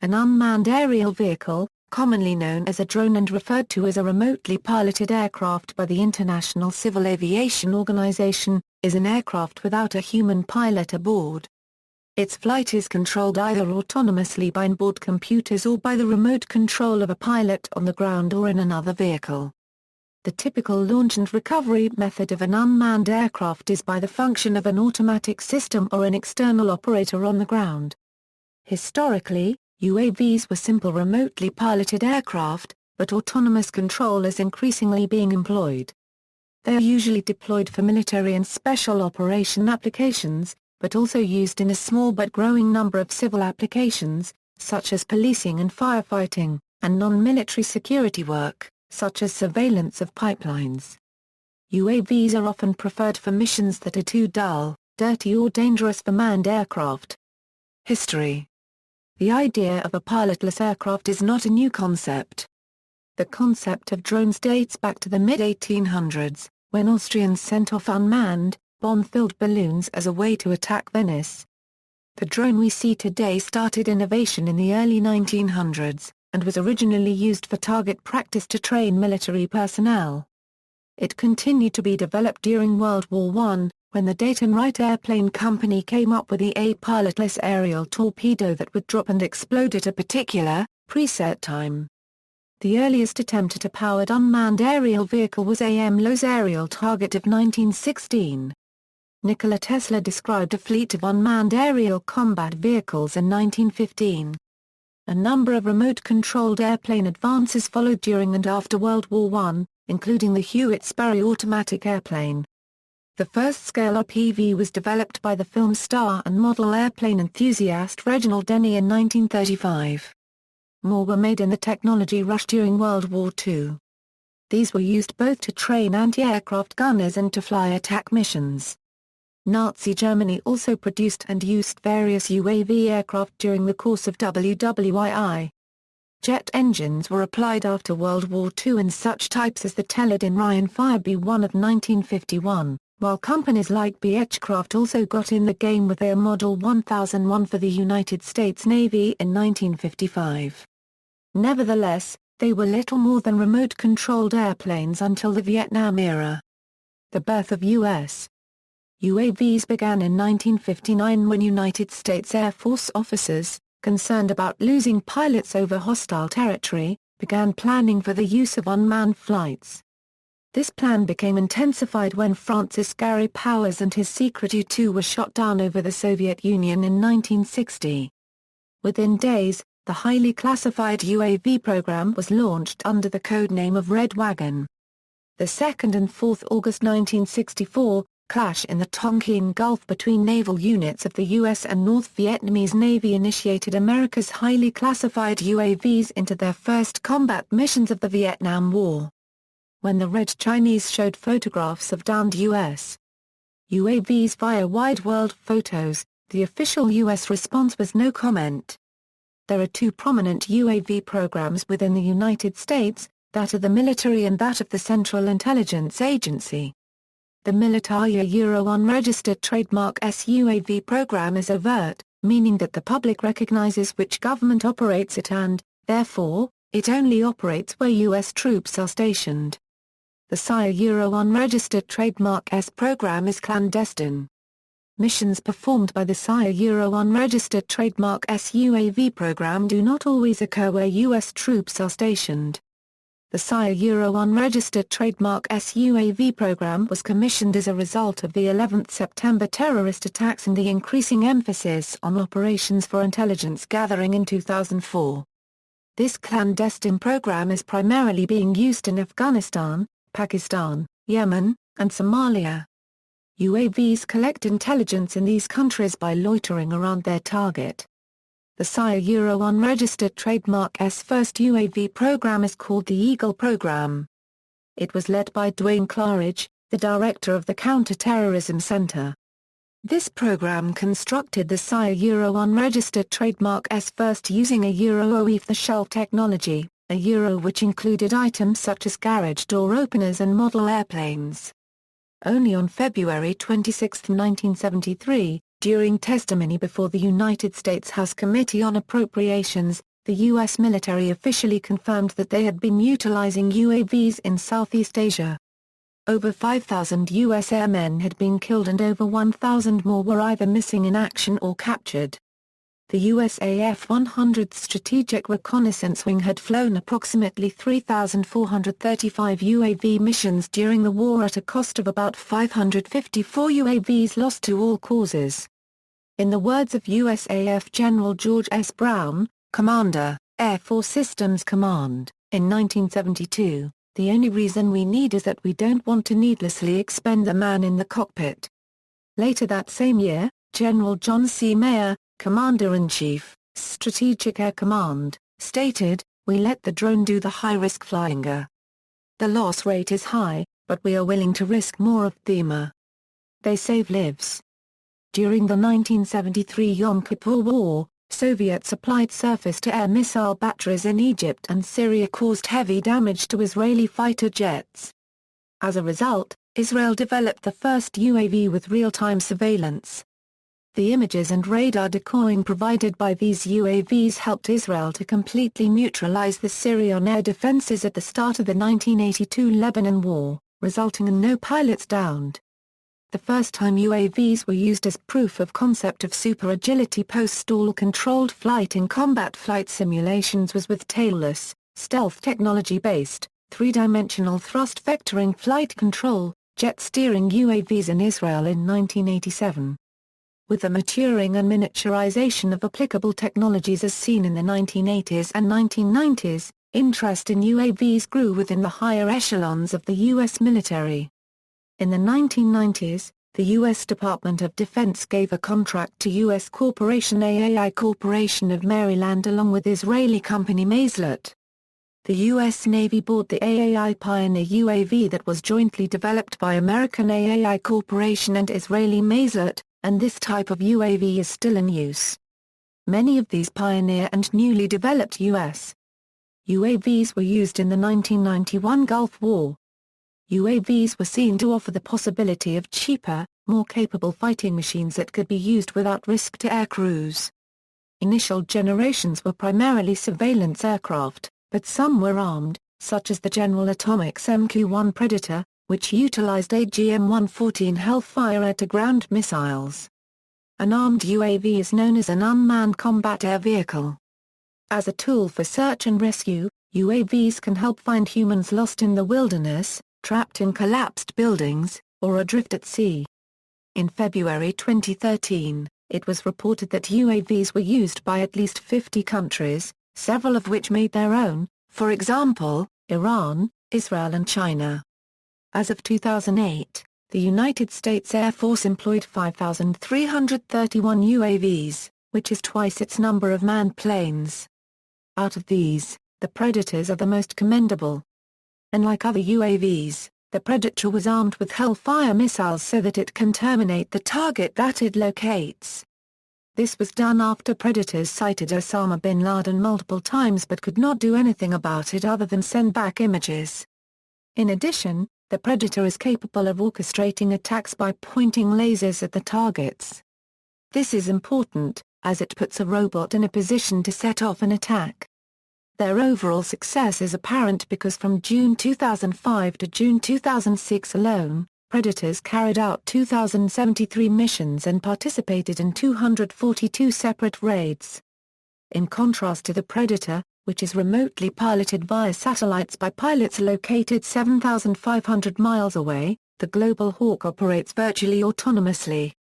An unmanned aerial vehicle, commonly known as a drone and referred to as a remotely piloted aircraft by the International Civil Aviation Organization, is an aircraft without a human pilot aboard. Its flight is controlled either autonomously by onboard computers or by the remote control of a pilot on the ground or in another vehicle. The typical launch and recovery method of an unmanned aircraft is by the function of an automatic system or an external operator on the ground. Historically, UAVs were simple remotely piloted aircraft, but autonomous control is increasingly being employed. They are usually deployed for military and special operation applications, but also used in a small but growing number of civil applications, such as policing and firefighting, and non-military security work, such as surveillance of pipelines. UAVs are often preferred for missions that are too dull, dirty or dangerous for manned aircraft. History. The idea of a pilotless aircraft is not a new concept. The concept of drones dates back to the mid-1800s, when Austrians sent off unmanned, bomb-filled balloons as a way to attack Venice. The drone we see today started in aviation in the early 1900s, and was originally used for target practice to train military personnel. It continued to be developed during World War I, when the Dayton Wright Airplane Company came up with the pilotless aerial torpedo that would drop and explode at a particular, preset time. The earliest attempt at a powered unmanned aerial vehicle was A.M. Lowe's aerial target of 1916. Nikola Tesla described a fleet of unmanned aerial combat vehicles in 1915. A number of remote-controlled airplane advances followed during and after World War I, including the Hewitt-Sperry automatic airplane. The first scale RPV was developed by the film star and model airplane enthusiast Reginald Denny in 1935. More were made in the technology rush during World War II. These were used both to train anti-aircraft gunners and to fly attack missions. Nazi Germany also produced and used various UAV aircraft during the course of WWII. Jet engines were applied after World War II in such types as the Teledyne Ryan Fire B-1 of 1951. While companies like Beechcraft also got in the game with their Model 1001 for the United States Navy in 1955. Nevertheless, they were little more than remote-controlled airplanes until the Vietnam era. The birth of U.S. UAVs began in 1959 when United States Air Force officers, concerned about losing pilots over hostile territory, began planning for the use of unmanned flights. This plan became intensified when Francis Gary Powers and his secret U-2 were shot down over the Soviet Union in 1960. Within days, the highly classified UAV program was launched under the code name of Red Wagon. The 2nd and 4th August 1964, clash in the Tonkin Gulf between naval units of the U.S. and North Vietnamese Navy initiated America's highly classified UAVs into their first combat missions of the Vietnam War. When the Red Chinese showed photographs of downed U.S. UAVs via Wide World Photos, the official U.S. response was no comment. There are two prominent UAV programs within the United States, that of the military and that of the Central Intelligence Agency. The military unregistered trademark UAV program is overt, meaning that the public recognizes which government operates it and, therefore, it only operates where U.S. troops are stationed. The SIA unregistered trademark program is clandestine. Missions performed by the SIA unregistered trademark UAV program do not always occur where U.S. troops are stationed. The SIA unregistered trademark UAV program was commissioned as a result of the 11th September terrorist attacks and the increasing emphasis on operations for intelligence gathering in 2004. This clandestine program is primarily being used in Afghanistan, Pakistan, Yemen, and Somalia. UAVs collect intelligence in these countries by loitering around their target. The SIA unregistered trademark's first UAV program is called the Eagle program. It was led by Dwayne Claridge, the director of the Counter-Terrorism Center. This program constructed the SIA unregistered trademark's first using a off-the-shelf technology, a which included items such as garage door openers and model airplanes. Only on February 26, 1973, during testimony before the United States House Committee on Appropriations, the U.S. military officially confirmed that they had been utilizing UAVs in Southeast Asia. Over 5,000 U.S. airmen had been killed and over 1,000 more were either missing in action or captured. The USAF 100th Strategic Reconnaissance Wing had flown approximately 3,435 UAV missions during the war at a cost of about 554 UAVs lost to all causes. In the words of USAF General George S. Brown, Commander, Air Force Systems Command, in 1972, "The only reason we need is that we don't want to needlessly expend the man in the cockpit." Later that same year, General John C. Mayer, Commander-in-Chief, Strategic Air Command, stated, "We let the drone do the high-risk flying. The loss rate is high, but we are willing to risk more of them. They save lives." During the 1973 Yom Kippur War, Soviet-supplied surface-to-air missile batteries in Egypt and Syria caused heavy damage to Israeli fighter jets. As a result, Israel developed the first UAV with real-time surveillance. The images and radar decoying provided by these UAVs helped Israel to completely neutralize the Syrian air defenses at the start of the 1982 Lebanon War, resulting in no pilots downed. The first time UAVs were used as proof of concept of super-agility post-stall controlled flight in combat flight simulations was with tailless, stealth technology-based, three-dimensional thrust vectoring flight control, jet steering UAVs in Israel in 1987. With the maturing and miniaturization of applicable technologies as seen in the 1980s and 1990s, interest in UAVs grew within the higher echelons of the U.S. military. In the 1990s, the U.S. Department of Defense gave a contract to U.S. corporation AAI Corporation of Maryland along with Israeli company Mazlot. The U.S. Navy bought the AAI Pioneer UAV that was jointly developed by American AAI Corporation and Israeli Mazlot, and this type of UAV is still in use. Many of these Pioneer and newly developed U.S. UAVs were used in the 1991 Gulf War. UAVs were seen to offer the possibility of cheaper, more capable fighting machines that could be used without risk to air crews. Initial generations were primarily surveillance aircraft, but some were armed, such as the General Atomics MQ-1 Predator, which utilized AGM-114 Hellfire air-to-ground missiles. An armed UAV is known as an unmanned combat air vehicle. As a tool for search and rescue, UAVs can help find humans lost in the wilderness, trapped in collapsed buildings, or adrift at sea. In February 2013, it was reported that UAVs were used by at least 50 countries, several of which made their own, for example, Iran, Israel and China. As of 2008, the United States Air Force employed 5,331 UAVs, which is twice its number of manned planes. Out of these, the Predators are the most commendable. Unlike other UAVs, the Predator was armed with Hellfire missiles so that it can terminate the target that it locates. This was done after Predators sighted Osama bin Laden multiple times but could not do anything about it other than send back images. In addition, the Predator is capable of orchestrating attacks by pointing lasers at the targets. This is important, as it puts a robot in a position to set off an attack. Their overall success is apparent because from June 2005 to June 2006 alone, Predators carried out 2,073 missions and participated in 242 separate raids. In contrast to the Predator, which is remotely piloted via satellites by pilots located 7,500 miles away, the Global Hawk operates virtually autonomously.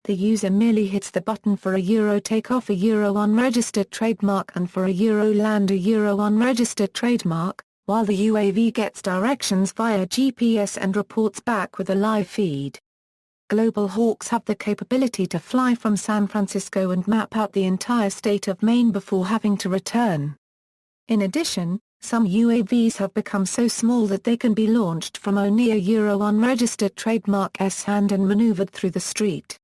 The user merely hits the button for a Euro takeoff, a Euro unregistered trademark, and for a Euro land, a Euro unregistered trademark, while the UAV gets directions via GPS and reports back with a live feed. Global Hawks have the capability to fly from San Francisco and map out the entire state of Maine before having to return. In addition, some UAVs have become so small that they can be launched from only a Euro unregistered trademark S-hand and maneuvered through the street.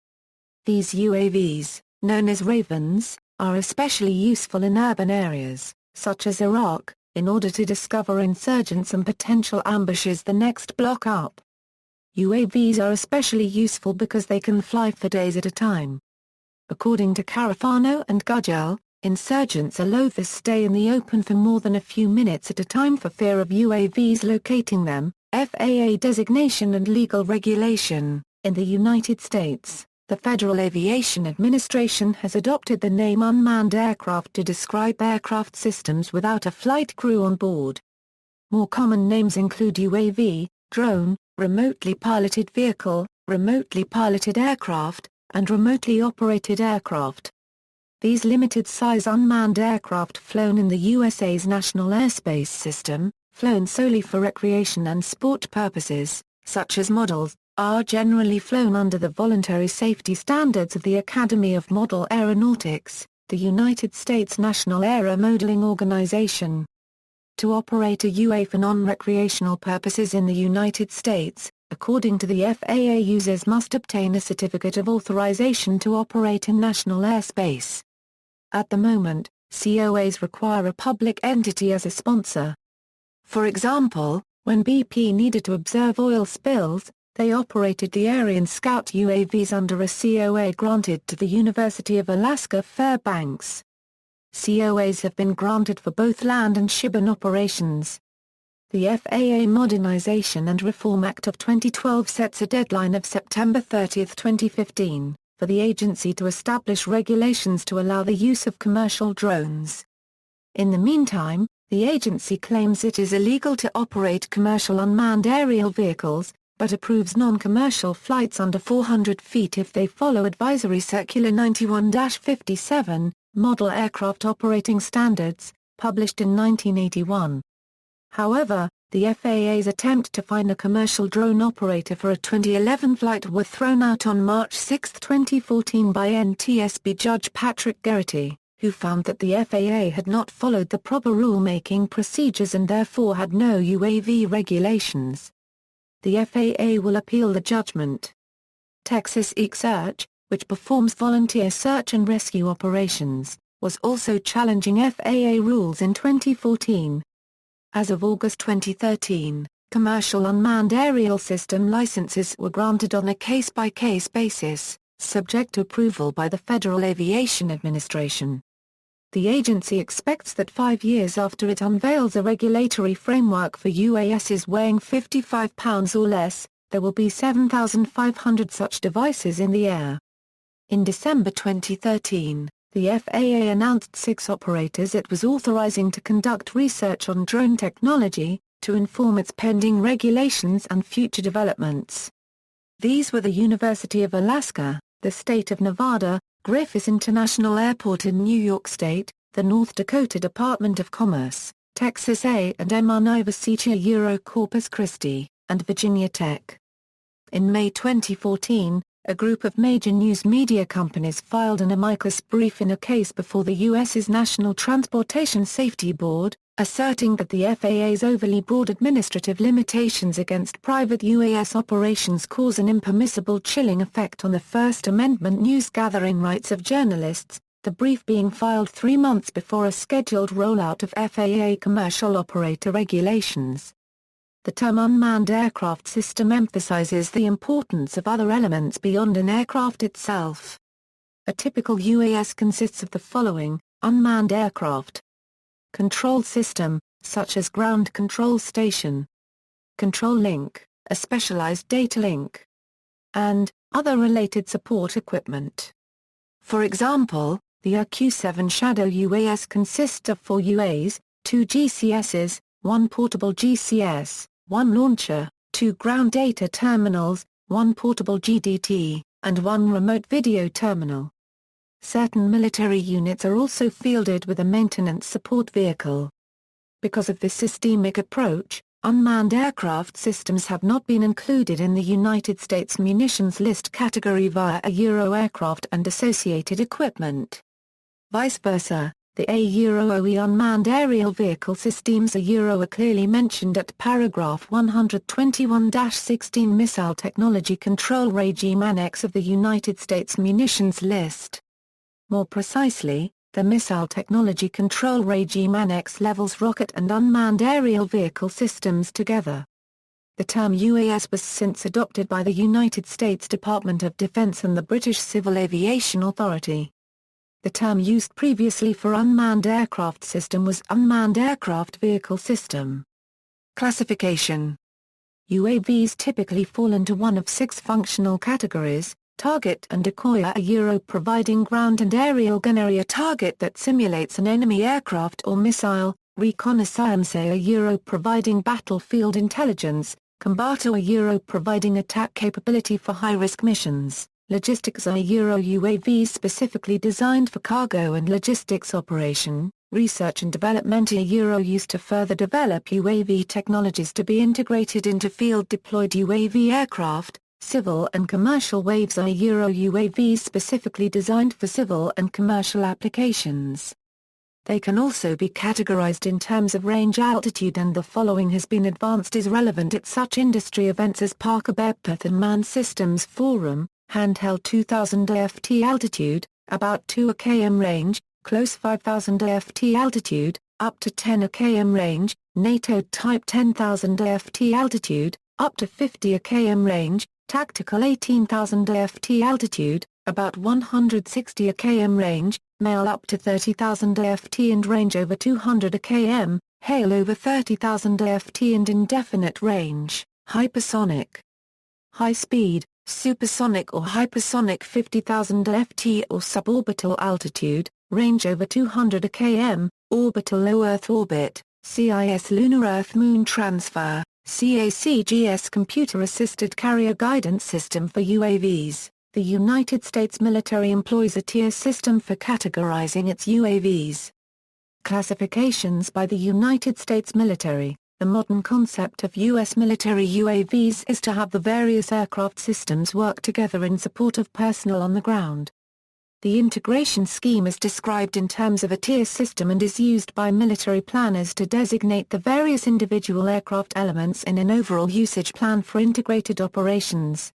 These UAVs, known as Ravens, are especially useful in urban areas, such as Iraq, in order to discover insurgents and potential ambushes the next block up. UAVs are especially useful because they can fly for days at a time. According to Carafano and Gugel, Insurgents are loath to stay in the open for more than a few minutes at a time for fear of UAVs locating them. FAA designation and legal regulation. In the United States, the Federal Aviation Administration has adopted the name unmanned aircraft to describe aircraft systems without a flight crew on board. More common names include UAV, drone, remotely piloted vehicle, remotely piloted aircraft, and remotely operated aircraft. These limited-size unmanned aircraft flown in the USA's national airspace system, flown solely for recreation and sport purposes, such as models, are generally flown under the voluntary safety standards of the Academy of Model Aeronautics, the United States National Aero Modeling Organization. To operate a UA for non-recreational purposes in the United States, according to the FAA, users must obtain a certificate of authorization to operate in national airspace. At the moment, COAs require a public entity as a sponsor. For example, when BP needed to observe oil spills, they operated the Aryan Scout UAVs under a COA granted to the University of Alaska Fairbanks. COAs have been granted for both land and ship-in operations. The FAA Modernization and Reform Act of 2012 sets a deadline of September 30, 2015, for the agency to establish regulations to allow the use of commercial drones. In the meantime, the agency claims it is illegal to operate commercial unmanned aerial vehicles, but approves non-commercial flights under 400 feet if they follow Advisory Circular 91-57, Model Aircraft Operating Standards, published in 1981. However, the FAA's attempt to find a commercial drone operator for a 2011 flight were thrown out on March 6, 2014 by NTSB Judge Patrick Geraghty, who found that the FAA had not followed the proper rulemaking procedures and therefore had no UAV regulations. The FAA will appeal the judgment. Texas EcoSearch, which performs volunteer search and rescue operations, was also challenging FAA rules in 2014. As of August 2013, commercial unmanned aerial system licenses were granted on a case-by-case basis, subject to approval by the Federal Aviation Administration. The agency expects that 5 years after it unveils a regulatory framework for UASs weighing 55 pounds or less, there will be 7,500 such devices in the air. In December 2013, the FAA announced 6 operators it was authorizing to conduct research on drone technology, to inform its pending regulations and future developments. These were the University of Alaska, the State of Nevada, Griffith International Airport in New York State, the North Dakota Department of Commerce, Texas A&M University Corpus Christi, and Virginia Tech. In May 2014, a group of major news media companies filed an amicus brief in a case before the U.S.'s National Transportation Safety Board, asserting that the FAA's overly broad administrative limitations against private UAS operations cause an impermissible chilling effect on the First Amendment news-gathering rights of journalists, the brief being filed 3 months before a scheduled rollout of FAA commercial operator regulations. The term unmanned aircraft system emphasizes the importance of other elements beyond an aircraft itself. A typical UAS consists of the following: unmanned aircraft, control system, such as ground control station, control link, a specialized data link, and other related support equipment. For example, the RQ-7 Shadow UAS consists of 4 UAs, 2 GCSs, 1 portable GCS, 1 launcher, 2 ground data terminals, 1 portable GDT, and 1 remote video terminal. Certain military units are also fielded with a maintenance support vehicle. Because of this systemic approach, unmanned aircraft systems have not been included in the United States munitions list category via a Euro aircraft and associated equipment. Vice versa, the A-OE unmanned aerial vehicle systems are clearly mentioned at paragraph 121-16 Missile Technology Control Regime Annex of the United States Munitions List. More precisely, the Missile Technology Control Regime Annex levels rocket and unmanned aerial vehicle systems together. The term UAS was since adopted by the United States Department of Defense and the British Civil Aviation Authority. The term used previously for unmanned aircraft system was unmanned aircraft vehicle system. Classification. UAVs typically fall into one of 6 functional categories: target and decoy, providing ground and aerial gunnery, a target that simulates an enemy aircraft or missile; reconnaissance, providing battlefield intelligence; combator, providing attack capability for high-risk missions; logistics, UAVs specifically designed for cargo and logistics operation; research and development, used to further develop UAV technologies to be integrated into field-deployed UAV aircraft; civil and commercial waves, UAVs specifically designed for civil and commercial applications. They can also be categorized in terms of range, altitude, and the following has been advanced is relevant at such industry events as Parker Bedpeth and Manned Systems Forum: handheld 2000 ft altitude, about 2 km range, close 5000 ft altitude, up to 10 km range, NATO Type 10,000 ft altitude, up to 50 km range, tactical 18,000 ft altitude, about 160 km range, MALE up to 30,000 ft and range over 200 km, HALE over 30,000 ft and indefinite range, hypersonic. High speed, supersonic or hypersonic 50,000 ft or suborbital altitude, range over 200 km, orbital low Earth orbit, CIS lunar Earth-Moon transfer, CACGS computer-assisted carrier guidance system for UAVs. The United States military employs a tier system for categorizing its UAVs. Classifications by the United States military. The modern concept of U.S. military UAVs is to have the various aircraft systems work together in support of personnel on the ground. The integration scheme is described in terms of a tier system and is used by military planners to designate the various individual aircraft elements in an overall usage plan for integrated operations.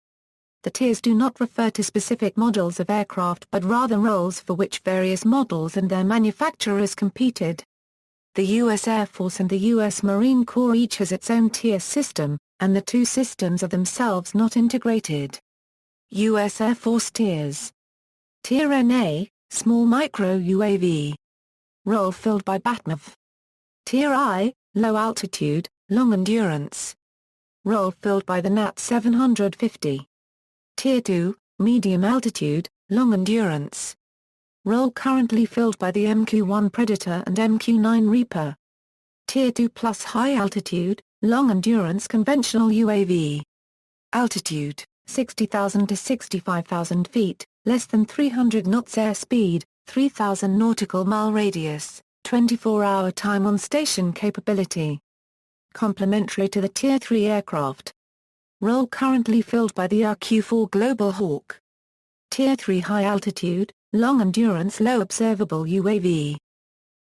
The tiers do not refer to specific models of aircraft but rather roles for which various models and their manufacturers competed. The U.S. Air Force and the U.S. Marine Corps each has its own tier system, and the two systems are themselves not integrated. U.S. Air Force tiers. Tier NA, small micro UAV. Role filled by BATNAV. Tier I, low altitude, long endurance. Role filled by the NAT 750. Tier 2, medium altitude, long endurance. Role currently filled by the MQ-1 Predator and MQ-9 Reaper. Tier 2 plus high altitude, long endurance conventional UAV. Altitude, 60,000 to 65,000 feet, less than 300 knots airspeed, 3,000 nautical mile radius, 24-hour time on station capability. Complementary to the Tier 3 aircraft. Role currently filled by the RQ-4 Global Hawk. Tier 3 high altitude, long endurance low observable UAV.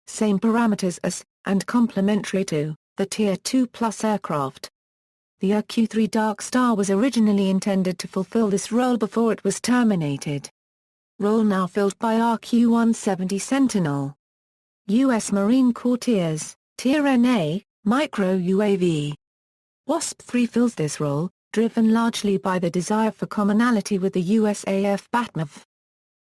Same parameters as, and complementary to, the Tier 2 plus aircraft. The RQ-3 Dark Star was originally intended to fulfill this role before it was terminated. Role now filled by RQ-170 Sentinel. U.S. Marine Corps tiers, Tier NA, micro UAV. WASP-3 fills this role, driven largely by the desire for commonality with the USAF BATNAV.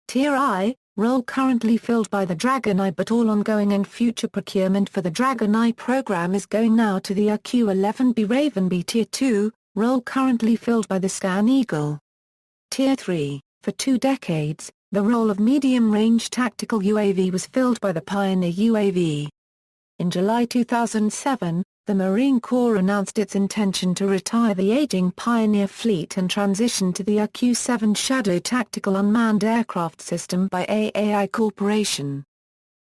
Tier I, role currently filled by the Dragon I, but all ongoing and future procurement for the Dragon I program is going now to the RQ-11B Raven B. Tier 2, role currently filled by the Scan Eagle. Tier 3, for 2 decades, the role of medium-range tactical UAV was filled by the Pioneer UAV. In July 2007, the Marine Corps announced its intention to retire the aging Pioneer fleet and transition to the RQ-7 Shadow tactical unmanned aircraft system by AAI Corporation.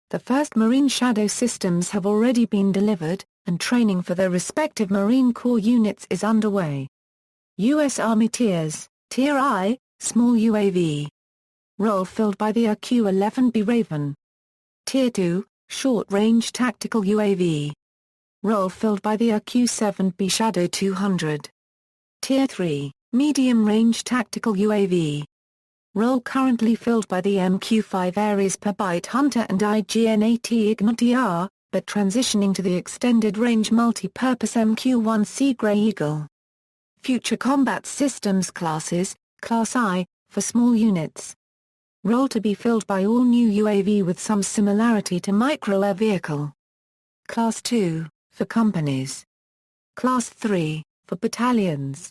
The first Marine Shadow systems have already been delivered, and training for their respective Marine Corps units is underway. U.S. Army tiers, Tier I, small UAV. Role filled by the RQ-11B Raven. Tier 2, short-range tactical UAV. Role filled by the RQ-7B Shadow 200. Tier 3, medium-range tactical UAV. Role currently filled by the MQ-5 Ares per Byte Hunter and IGN-AT Ignatiar, but transitioning to the extended-range multi-purpose MQ-1 Sea Grey Eagle. Future Combat Systems classes, Class I, for small units. Role to be filled by all new UAV with some similarity to micro-air vehicle. Class 2, for companies. Class 3, for battalions.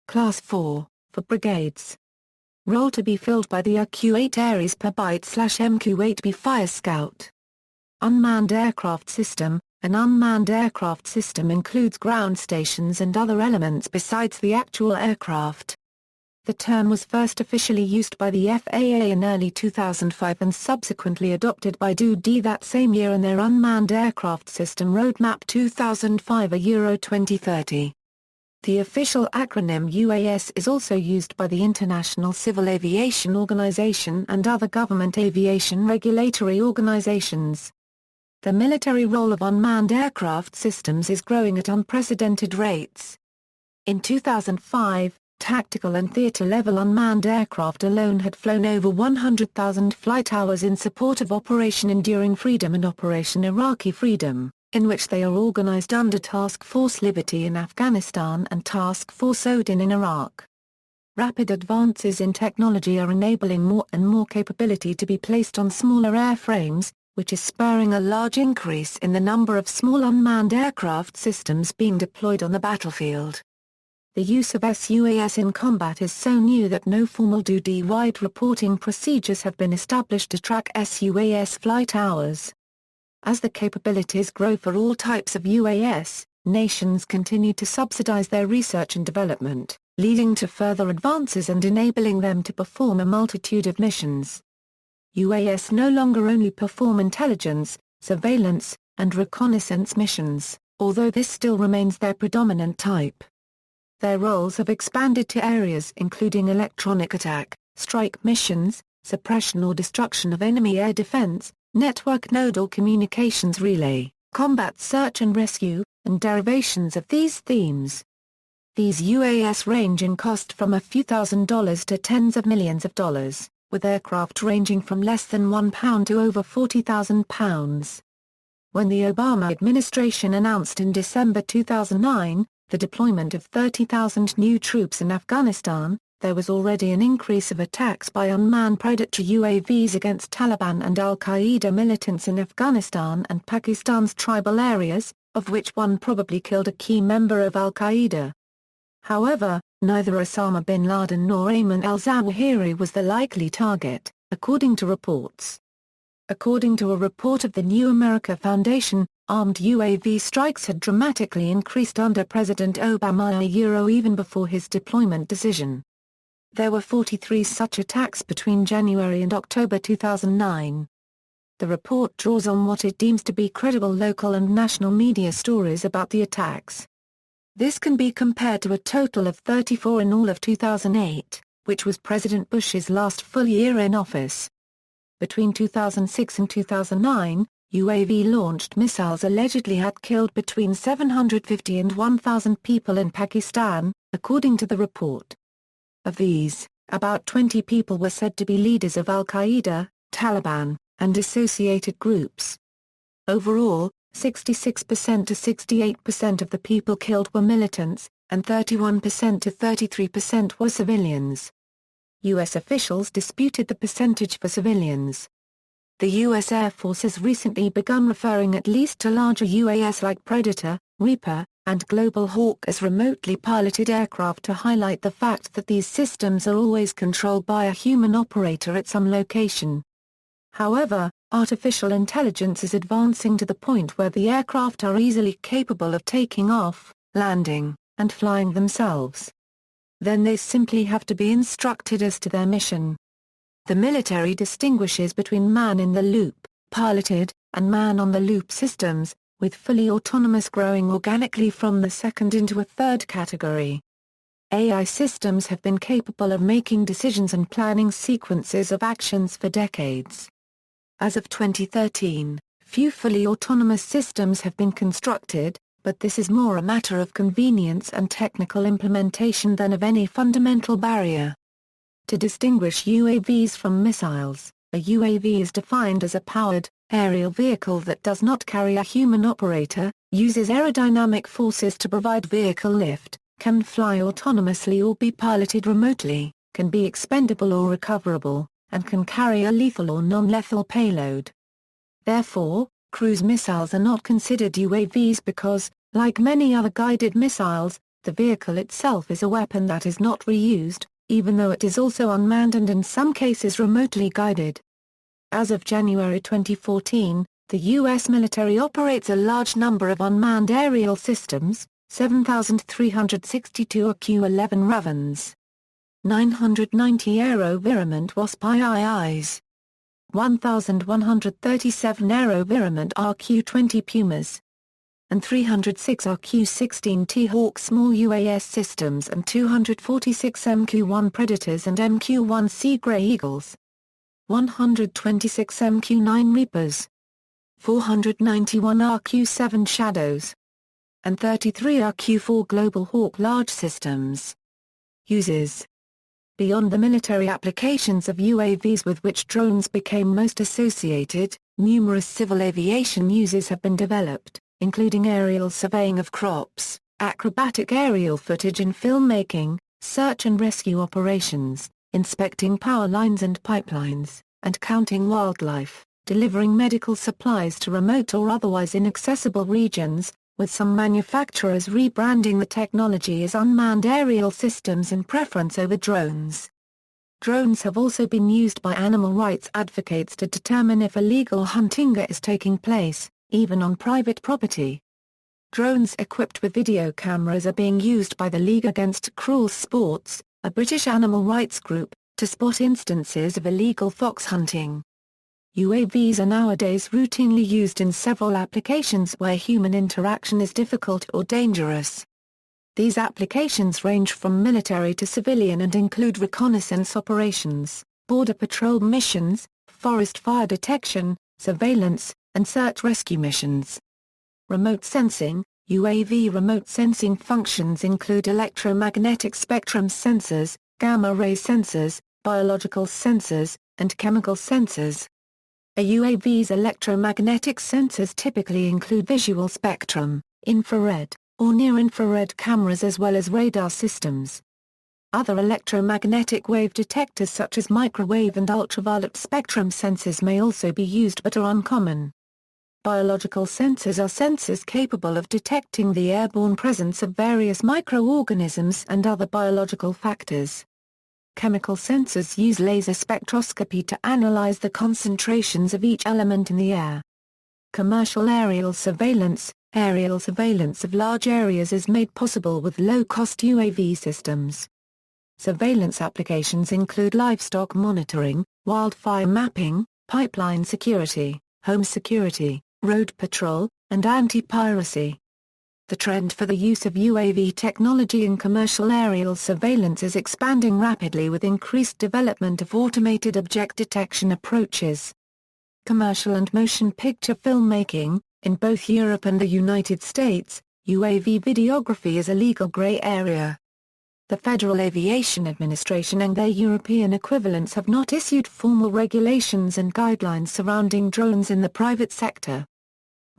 Class 4, for brigades. Role to be filled by the AQ-8 Ares per byte/MQ-8B Fire Scout. Unmanned aircraft system. An unmanned aircraft system includes ground stations and other elements besides the actual aircraft. The term was first officially used by the FAA in early 2005 and subsequently adopted by DoD that same year in their Unmanned Aircraft System Roadmap 2005-2030. The official acronym UAS is also used by the International Civil Aviation Organization and other government aviation regulatory organizations. The military role of unmanned aircraft systems is growing at unprecedented rates. In 2005, tactical and theater-level unmanned aircraft alone had flown over 100,000 flight hours in support of Operation Enduring Freedom and Operation Iraqi Freedom, in which they are organized under Task Force Liberty in Afghanistan and Task Force Odin in Iraq. Rapid advances in technology are enabling more and more capability to be placed on smaller airframes, which is spurring a large increase in the number of small unmanned aircraft systems being deployed on the battlefield. The use of SUAS in combat is so new that no formal DoD-wide reporting procedures have been established to track SUAS flight hours. As the capabilities grow for all types of UAS, nations continue to subsidize their research and development, leading to further advances and enabling them to perform a multitude of missions. UAS no longer only perform intelligence, surveillance, and reconnaissance missions, although this still remains their predominant type. Their roles have expanded to areas including electronic attack, strike missions, suppression or destruction of enemy air defense, network node or communications relay, combat search and rescue, and derivations of these themes. These UAS range in cost from a few $1,000s to tens of millions of dollars, with aircraft ranging from less than £1 to over £40,000. When the Obama administration announced in December 2009, the deployment of 30,000 new troops in Afghanistan, there was already an increase of attacks by unmanned predatory UAVs against Taliban and al-Qaeda militants in Afghanistan and Pakistan's tribal areas, of which one probably killed a key member of al-Qaeda. However, neither Osama bin Laden nor Ayman al-Zawahiri was the likely target, according to reports. According to a report of the New America Foundation, armed UAV strikes had dramatically increased under President Obama even before his deployment decision. There were 43 such attacks between January and October 2009. The report draws on what it deems to be credible local and national media stories about the attacks. This can be compared to a total of 34 in all of 2008, which was President Bush's last full year in office. Between 2006 and 2009, UAV-launched missiles allegedly had killed between 750 and 1,000 people in Pakistan, according to the report. Of these, about 20 people were said to be leaders of al-Qaeda, Taliban, and associated groups. Overall, 66% to 68% of the people killed were militants, and 31% to 33% were civilians. U.S. officials disputed the percentage for civilians. The U.S. Air Force has recently begun referring at least to larger UAS like Predator, Reaper, and Global Hawk as remotely piloted aircraft to highlight the fact that these systems are always controlled by a human operator at some location. However, artificial intelligence is advancing to the point where the aircraft are easily capable of taking off, landing, and flying themselves. Then they simply have to be instructed as to their mission. The military distinguishes between man-in-the-loop, piloted, and man-on-the-loop systems, with fully autonomous growing organically from the second into a third category. AI systems have been capable of making decisions and planning sequences of actions for decades. As of 2013, few fully autonomous systems have been constructed, but this is more a matter of convenience and technical implementation than of any fundamental barrier. To distinguish UAVs from missiles, a UAV is defined as a powered, aerial vehicle that does not carry a human operator, uses aerodynamic forces to provide vehicle lift, can fly autonomously or be piloted remotely, can be expendable or recoverable, and can carry a lethal or non-lethal payload. Therefore, cruise missiles are not considered UAVs because, like many other guided missiles, the vehicle itself is a weapon that is not reused, even though it is also unmanned and in some cases remotely guided. As of January 2014, the U.S. military operates a large number of unmanned aerial systems, 7,362 RQ-11 Ravens, 990 Aero-Virament Wasp IIIs, 1,137 Aero-Virament RQ-20 Pumas, and 306 RQ-16T Hawk small UAS systems and 246 MQ-1 Predators and MQ-1C Grey Eagles, 126 MQ-9 Reapers, 491 RQ-7 Shadows, and 33 RQ-4 Global Hawk large systems. Uses. Beyond the military applications of UAVs with which drones became most associated, numerous civil aviation uses have been developed, including aerial surveying of crops, acrobatic aerial footage and filmmaking, search and rescue operations, inspecting power lines and pipelines, and counting wildlife, delivering medical supplies to remote or otherwise inaccessible regions, with some manufacturers rebranding the technology as unmanned aerial systems in preference over drones. Drones have also been used by animal rights advocates to determine if illegal hunting is taking place, even on private property. Drones equipped with video cameras are being used by the League Against Cruel Sports, a British animal rights group, to spot instances of illegal fox hunting. UAVs are nowadays routinely used in several applications where human interaction is difficult or dangerous. These applications range from military to civilian and include reconnaissance operations, border patrol missions, forest fire detection, surveillance, and search-rescue missions. Remote sensing. UAV remote sensing functions include electromagnetic spectrum sensors, gamma-ray sensors, biological sensors, and chemical sensors. A UAV's electromagnetic sensors typically include visual spectrum, infrared, or near-infrared cameras as well as radar systems. Other electromagnetic wave detectors such as microwave and ultraviolet spectrum sensors may also be used but are uncommon. Biological sensors are sensors capable of detecting the airborne presence of various microorganisms and other biological factors. Chemical sensors use laser spectroscopy to analyze the concentrations of each element in the air. Commercial aerial surveillance of large areas is made possible with low-cost UAV systems. Surveillance applications include livestock monitoring, wildfire mapping, pipeline security, home security, road patrol, and anti-piracy. The trend for the use of UAV technology in commercial aerial surveillance is expanding rapidly with increased development of automated object detection approaches. Commercial and motion picture filmmaking. In both Europe and the United States, UAV videography is a legal gray area. The Federal Aviation Administration and their European equivalents have not issued formal regulations and guidelines surrounding drones in the private sector.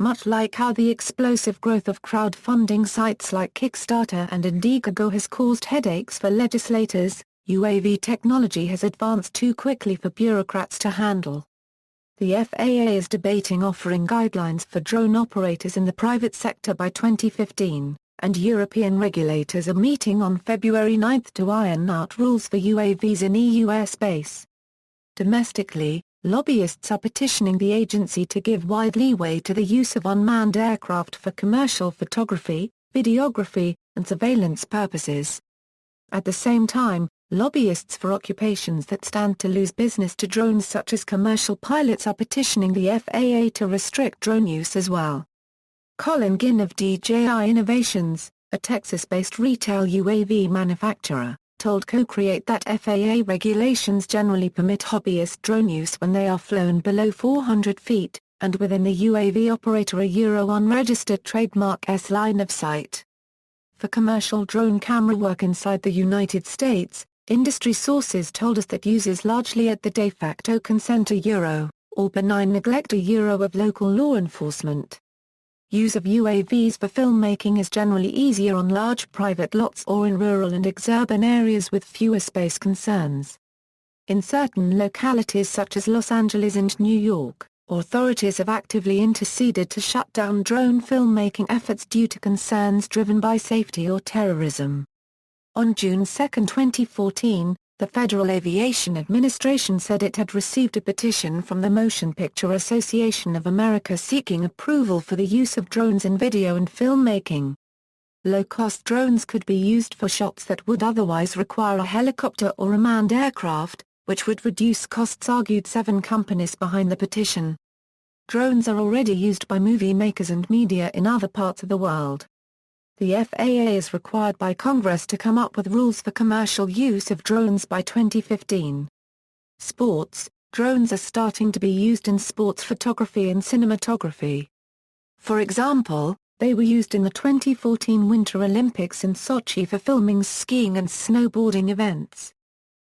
Much like how the explosive growth of crowdfunding sites like Kickstarter and Indiegogo has caused headaches for legislators, UAV technology has advanced too quickly for bureaucrats to handle. The FAA is debating offering guidelines for drone operators in the private sector by 2015, and European regulators are meeting on February 9 to iron out rules for UAVs in EU airspace. Domestically, lobbyists are petitioning the agency to give wide leeway to the use of unmanned aircraft for commercial photography, videography, and surveillance purposes. At the same time, lobbyists for occupations that stand to lose business to drones such as commercial pilots are petitioning the FAA to restrict drone use as well. Colin Ginn of DJI Innovations, a Texas-based retail UAV manufacturer, told Co-Create that FAA regulations generally permit hobbyist drone use when they are flown below 400 feet, and within the UAV operator a Euro unregistered trademark S line of sight. For commercial drone camera work inside the United States, industry sources told us that users largely at the de facto consent a Euro, or benign neglect a Euro of local law enforcement. Use of UAVs for filmmaking is generally easier on large private lots or in rural and exurban areas with fewer space concerns. In certain localities such as Los Angeles and New York, authorities have actively interceded to shut down drone filmmaking efforts due to concerns driven by safety or terrorism. On June 2, 2014, the Federal Aviation Administration said it had received a petition from the Motion Picture Association of America seeking approval for the use of drones in video and filmmaking. Low-cost drones could be used for shots that would otherwise require a helicopter or a manned aircraft, which would reduce costs, argued 7 companies behind the petition. Drones are already used by movie makers and media in other parts of the world. The FAA is required by Congress to come up with rules for commercial use of drones by 2015. Sports: drones are starting to be used in sports photography and cinematography. For example, they were used in the 2014 Winter Olympics in Sochi for filming skiing and snowboarding events.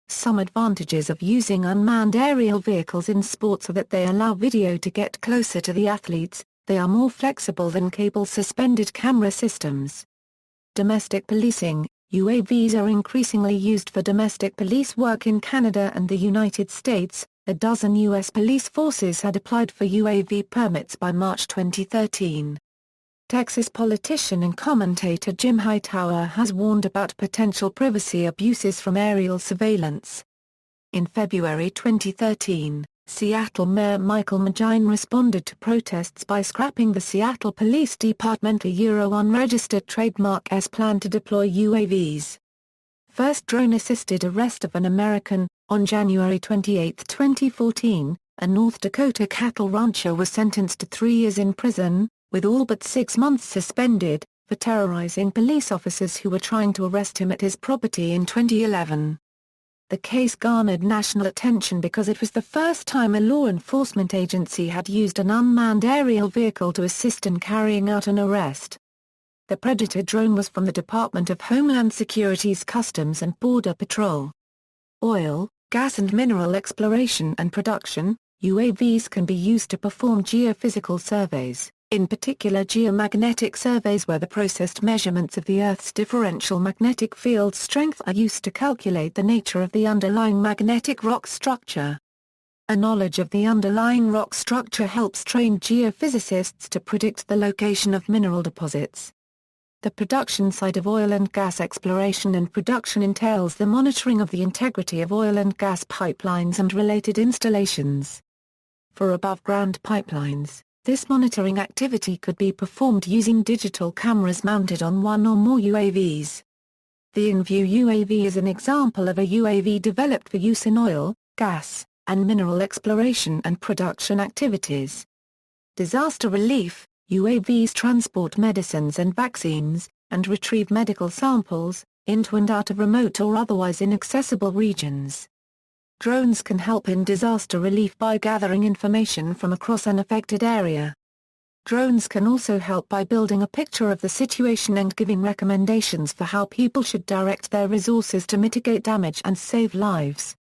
Some advantages of using unmanned aerial vehicles in sports are that they allow video to get closer to the athletes, they are more flexible than cable-suspended camera systems. Domestic policing: UAVs are increasingly used for domestic police work in Canada and the United States. A dozen U.S. police forces had applied for UAV permits by March 2013. Texas politician and commentator Jim Hightower has warned about potential privacy abuses from aerial surveillance. In February 2013, Seattle Mayor Michael Magine responded to protests by scrapping the Seattle Police Department's unregistered trademark S plan to deploy UAVs. First drone-assisted arrest of an American. On January 28, 2014, a North Dakota cattle rancher was sentenced to 3 years in prison, with all but 6 months suspended, for terrorizing police officers who were trying to arrest him at his property in 2011. The case garnered national attention because it was the first time a law enforcement agency had used an unmanned aerial vehicle to assist in carrying out an arrest. The Predator drone was from the Department of Homeland Security's Customs and Border Patrol. Oil, gas and mineral exploration and production: UAVs can be used to perform geophysical surveys, in particular geomagnetic surveys where the processed measurements of the Earth's differential magnetic field strength are used to calculate the nature of the underlying magnetic rock structure. A knowledge of the underlying rock structure helps trained geophysicists to predict the location of mineral deposits. The production side of oil and gas exploration and production entails the monitoring of the integrity of oil and gas pipelines and related installations. For above-ground pipelines, this monitoring activity could be performed using digital cameras mounted on one or more UAVs. The InView UAV is an example of a UAV developed for use in oil, gas, and mineral exploration and production activities. Disaster relief: UAVs transport medicines and vaccines, and retrieve medical samples, into and out of remote or otherwise inaccessible regions. Drones can help in disaster relief by gathering information from across an affected area. Drones can also help by building a picture of the situation and giving recommendations for how people should direct their resources to mitigate damage and save lives.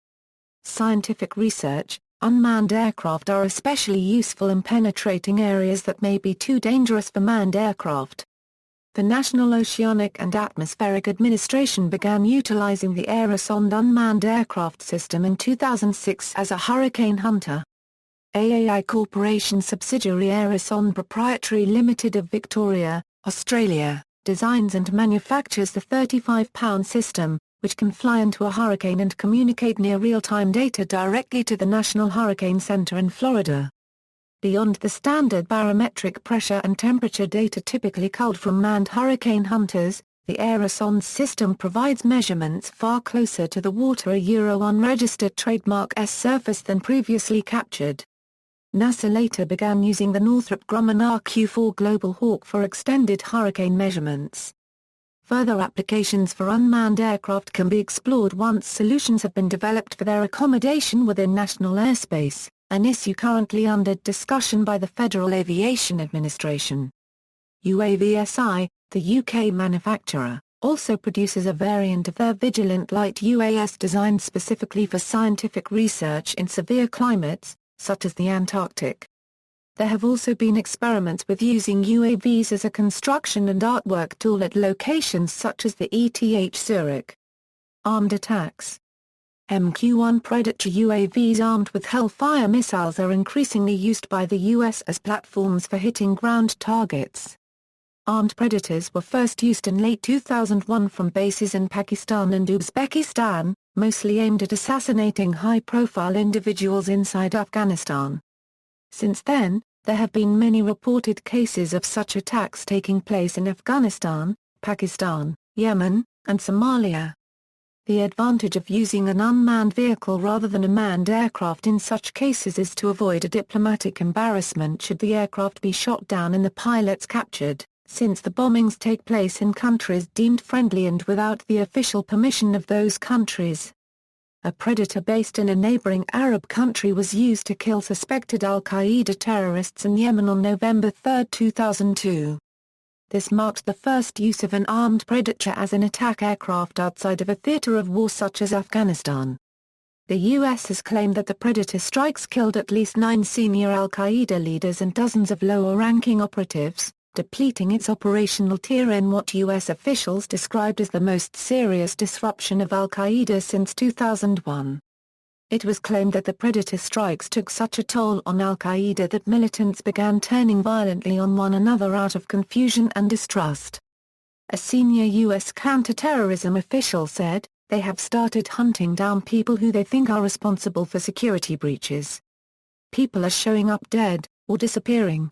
Scientific research: unmanned aircraft are especially useful in penetrating areas that may be too dangerous for manned aircraft. The National Oceanic and Atmospheric Administration began utilizing the Aerosonde unmanned aircraft system in 2006 as a hurricane hunter. AAI Corporation subsidiary Aerosonde Proprietary Limited of Victoria, Australia, designs and manufactures the 35-pound system, which can fly into a hurricane and communicate near real-time data directly to the National Hurricane Center in Florida. Beyond the standard barometric pressure and temperature data typically culled from manned hurricane hunters, the Aerosonde system provides measurements far closer to the water unregistered trademark S surface than previously captured. NASA later began using the Northrop Grumman RQ-4 Global Hawk for extended hurricane measurements. Further applications for unmanned aircraft can be explored once solutions have been developed for their accommodation within national airspace, an issue currently under discussion by the Federal Aviation Administration. UAVSI, the UK manufacturer, also produces a variant of their Vigilant Light UAS designed specifically for scientific research in severe climates, such as the Antarctic. There have also been experiments with using UAVs as a construction and artwork tool at locations such as the ETH Zurich. Armed attacks. MQ-1 Predator UAVs armed with Hellfire missiles are increasingly used by the U.S. as platforms for hitting ground targets. Armed Predators were first used in late 2001 from bases in Pakistan and Uzbekistan, mostly aimed at assassinating high-profile individuals inside Afghanistan. Since then, there have been many reported cases of such attacks taking place in Afghanistan, Pakistan, Yemen, and Somalia. The advantage of using an unmanned vehicle rather than a manned aircraft in such cases is to avoid a diplomatic embarrassment should the aircraft be shot down and the pilots captured, since the bombings take place in countries deemed friendly and without the official permission of those countries. A Predator based in a neighboring Arab country was used to kill suspected al-Qaeda terrorists in Yemen on November 3, 2002. This marked the first use of an armed Predator as an attack aircraft outside of a theater of war such as Afghanistan. The U.S. has claimed that the Predator strikes killed at least 9 senior al-Qaeda leaders and dozens of lower-ranking operatives, depleting its operational tier in what U.S. officials described as the most serious disruption of al-Qaeda since 2001. It was claimed that the Predator strikes took such a toll on al-Qaeda that militants began turning violently on one another out of confusion and distrust. A senior U.S. counterterrorism official said, "They have started hunting down people who they think are responsible for security breaches. People are showing up dead, or disappearing."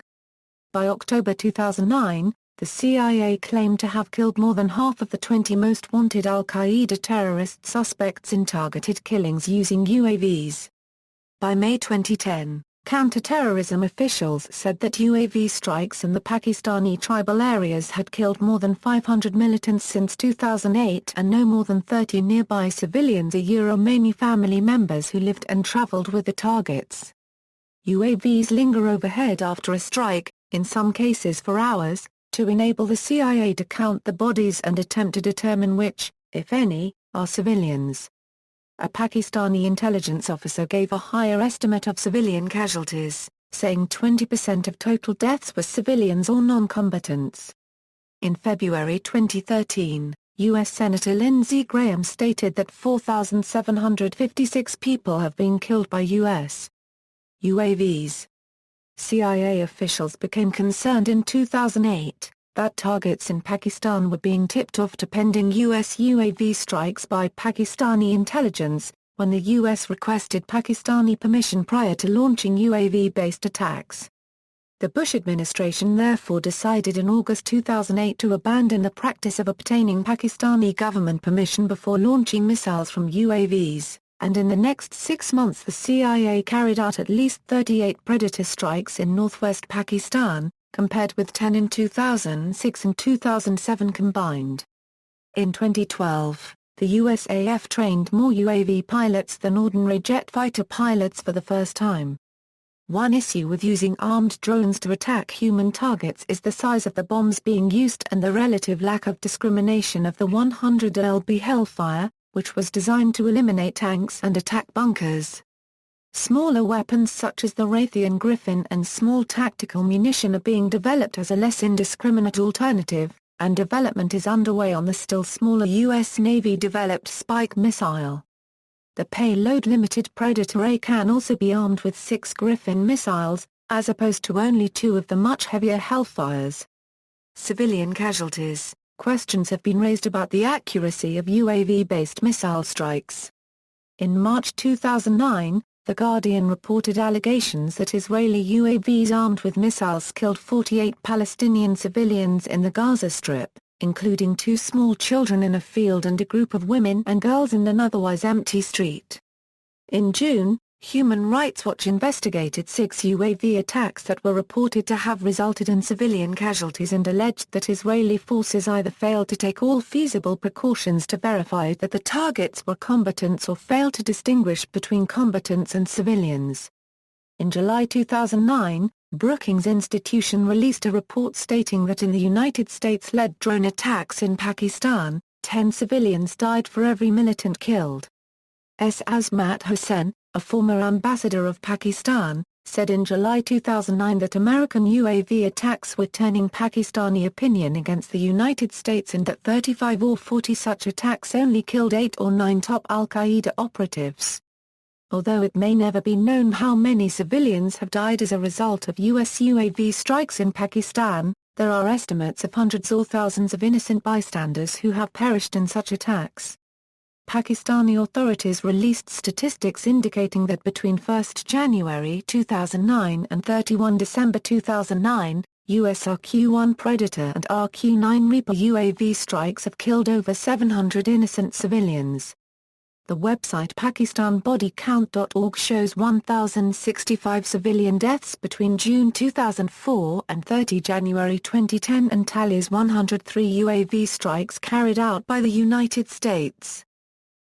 By October 2009, the CIA claimed to have killed more than half of the 20 most wanted al-Qaeda terrorist suspects in targeted killings using UAVs. By May 2010, counterterrorism officials said that UAV strikes in the Pakistani tribal areas had killed more than 500 militants since 2008 and no more than 30 nearby civilians, mainly family members who lived and traveled with the targets. UAVs linger overhead after a strike, in some cases for hours, to enable the CIA to count the bodies and attempt to determine which, if any, are civilians. A Pakistani intelligence officer gave a higher estimate of civilian casualties, saying 20% of total deaths were civilians or non-combatants. In February 2013, U.S. Senator Lindsey Graham stated that 4,756 people have been killed by U.S. UAVs. CIA officials became concerned in 2008 that targets in Pakistan were being tipped off to pending U.S. UAV strikes by Pakistani intelligence, when the U.S. requested Pakistani permission prior to launching UAV-based attacks. The Bush administration therefore decided in August 2008 to abandon the practice of obtaining Pakistani government permission before launching missiles from UAVs. And in the next 6 months the CIA carried out at least 38 Predator strikes in northwest Pakistan, compared with 10 in 2006 and 2007 combined. In 2012, the USAF trained more UAV pilots than ordinary jet fighter pilots for the first time. One issue with using armed drones to attack human targets is the size of the bombs being used and the relative lack of discrimination of the 100 lb Hellfire, which was designed to eliminate tanks and attack bunkers. Smaller weapons such as the Raytheon Griffin and small tactical munition are being developed as a less indiscriminate alternative, and development is underway on the still smaller U.S. Navy-developed Spike missile. The payload-limited Predator A can also be armed with 6 Griffin missiles, as opposed to only 2 of the much heavier Hellfires. Civilian casualties. Questions have been raised about the accuracy of UAV-based missile strikes. In March 2009, The Guardian reported allegations that Israeli UAVs armed with missiles killed 48 Palestinian civilians in the Gaza Strip, including 2 small children in a field and a group of women and girls in an otherwise empty street. In June, Human Rights Watch investigated 6 UAV attacks that were reported to have resulted in civilian casualties and alleged that Israeli forces either failed to take all feasible precautions to verify that the targets were combatants or failed to distinguish between combatants and civilians. In July 2009, Brookings Institution released a report stating that in the United States-led drone attacks in Pakistan, 10 civilians died for every militant killed. Azmat Hussain, a former ambassador of Pakistan, said in July 2009 that American UAV attacks were turning Pakistani opinion against the United States and that 35 or 40 such attacks only killed 8 or 9 top al-Qaeda operatives. Although it may never be known how many civilians have died as a result of U.S. UAV strikes in Pakistan, there are estimates of hundreds or thousands of innocent bystanders who have perished in such attacks. Pakistani authorities released statistics indicating that between 1 January 2009 and 31 December 2009, US RQ-1 Predator and RQ-9 Reaper UAV strikes have killed over 700 innocent civilians. The website PakistanBodyCount.org shows 1,065 civilian deaths between June 2004 and 30 January 2010 and tallies 103 UAV strikes carried out by the United States.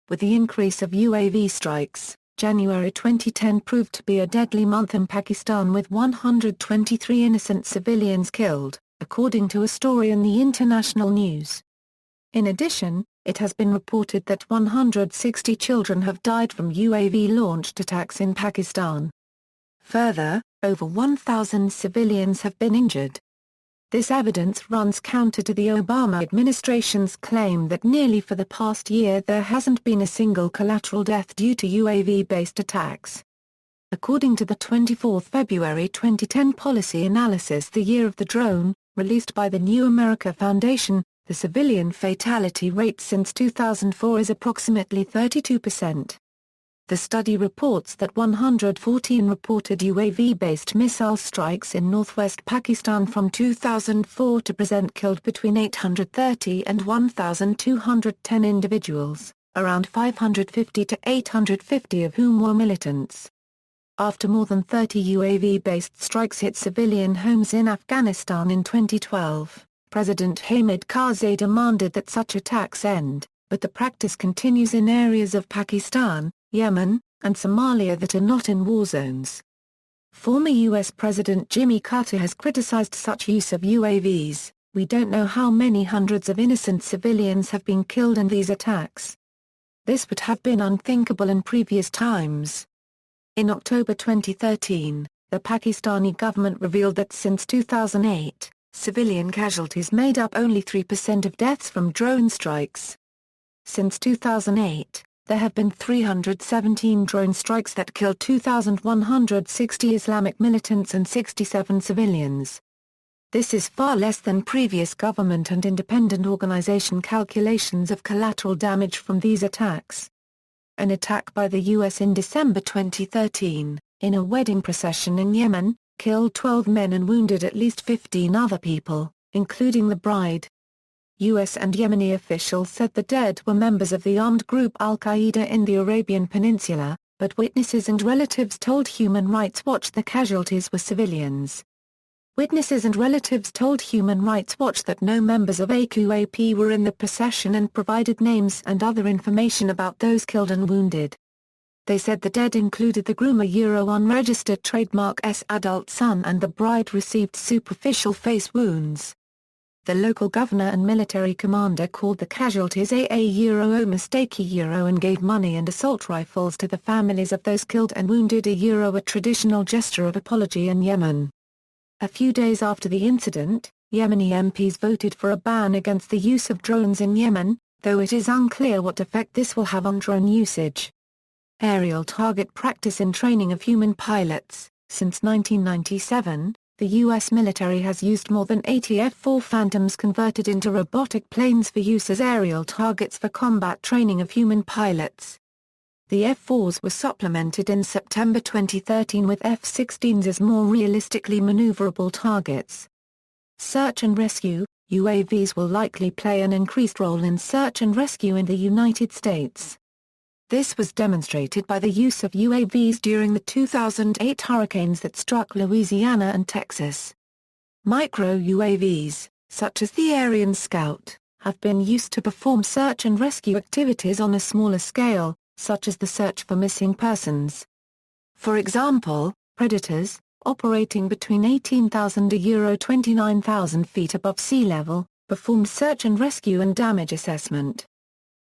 With the increase of UAV strikes, January 2010 proved to be a deadly month in Pakistan with 123 innocent civilians killed, according to a story in the international news. In addition, it has been reported that 160 children have died from UAV-launched attacks in Pakistan. Further, over 1,000 civilians have been injured. This evidence runs counter to the Obama administration's claim that nearly for the past year there hasn't been a single collateral death due to UAV-based attacks. According to the 24 February 2010 policy analysis The Year of the Drone, released by the New America Foundation, the civilian fatality rate since 2004 is approximately 32%. The study reports that 114 reported UAV-based missile strikes in northwest Pakistan from 2004 to present killed between 830 and 1,210 individuals, around 550 to 850 of whom were militants. After more than 30 UAV-based strikes hit civilian homes in Afghanistan in 2012, President Hamid Karzai demanded that such attacks end, but the practice continues in areas of Pakistan, Yemen, and Somalia that are not in war zones. Former U.S. President Jimmy Carter has criticized such use of UAVs. "We don't know how many hundreds of innocent civilians have been killed in these attacks. This would have been unthinkable in previous times." In October 2013, the Pakistani government revealed that since 2008, civilian casualties made up only 3% of deaths from drone strikes. Since 2008, there have been 317 drone strikes that killed 2,160 Islamic militants and 67 civilians. This is far less than previous government and independent organization calculations of collateral damage from these attacks. An attack by the U.S. in December 2013, in a wedding procession in Yemen, killed 12 men and wounded at least 15 other people, including the bride. U.S. and Yemeni officials said the dead were members of the armed group al-Qaeda in the Arabian Peninsula, but witnesses and relatives told Human Rights Watch the casualties were civilians. Witnesses and relatives told Human Rights Watch that no members of AQAP were in the procession and provided names and other information about those killed and wounded. They said the dead included the groom, a unregistered trademark adult son, and the bride received superficial face wounds. The local governor and military commander called the casualties a mistake and gave money and assault rifles to the families of those killed and wounded a traditional gesture of apology in Yemen. A few days after the incident, Yemeni MPs voted for a ban against the use of drones in Yemen, though it is unclear what effect this will have on drone usage. Aerial target practice and training of human pilots. Since 1997, the U.S. military has used more than 80 F-4 Phantoms converted into robotic planes for use as aerial targets for combat training of human pilots. The F-4s were supplemented in September 2013 with F-16s as more realistically maneuverable targets. Search and rescue. UAVs will likely play an increased role in search and rescue in the United States. This was demonstrated by the use of UAVs during the 2008 hurricanes that struck Louisiana and Texas. Micro-UAVs, such as the Aryan Scout, have been used to perform search and rescue activities on a smaller scale, such as the search for missing persons. For example, Predators, operating between 18,000 to 29,000 feet above sea level, perform search and rescue and damage assessment.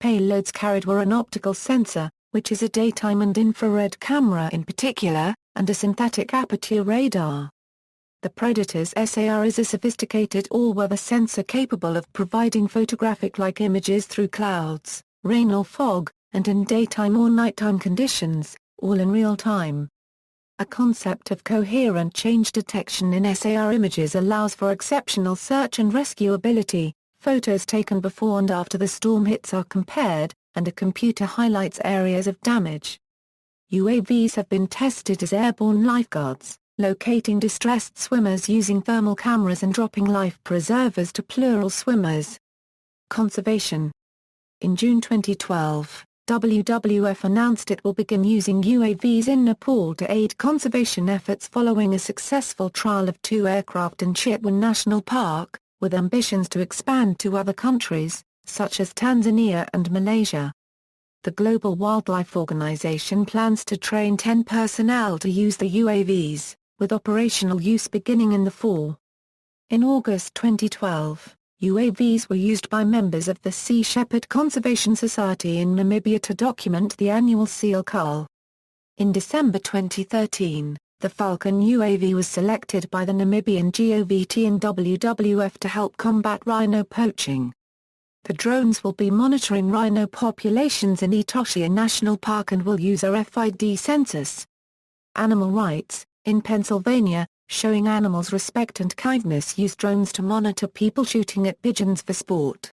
Payloads carried were an optical sensor, which is a daytime and infrared camera in particular, and a synthetic aperture radar. The Predator's SAR is a sophisticated all-weather sensor capable of providing photographic-like images through clouds, rain or fog, and in daytime or nighttime conditions, all in real time. A concept of coherent change detection in SAR images allows for exceptional search and rescue ability. Photos taken before and after the storm hits are compared, and a computer highlights areas of damage. UAVs have been tested as airborne lifeguards, locating distressed swimmers using thermal cameras and dropping life preservers to plural swimmers. Conservation. In June 2012, WWF announced it will begin using UAVs in Nepal to aid conservation efforts following a successful trial of 2 aircraft in Chitwan National Park, with ambitions to expand to other countries, such as Tanzania and Malaysia. The Global Wildlife Organization plans to train 10 personnel to use the UAVs, with operational use beginning in the fall. In August 2012, UAVs were used by members of the Sea Shepherd Conservation Society in Namibia to document the annual seal cull. In December 2013, the Falcon UAV was selected by the Namibian GOVT and WWF to help combat rhino poaching. The drones will be monitoring rhino populations in Etosha National Park and will use RFID sensors. Animal rights. In Pennsylvania, showing animals respect and kindness use drones to monitor people shooting at pigeons for sport.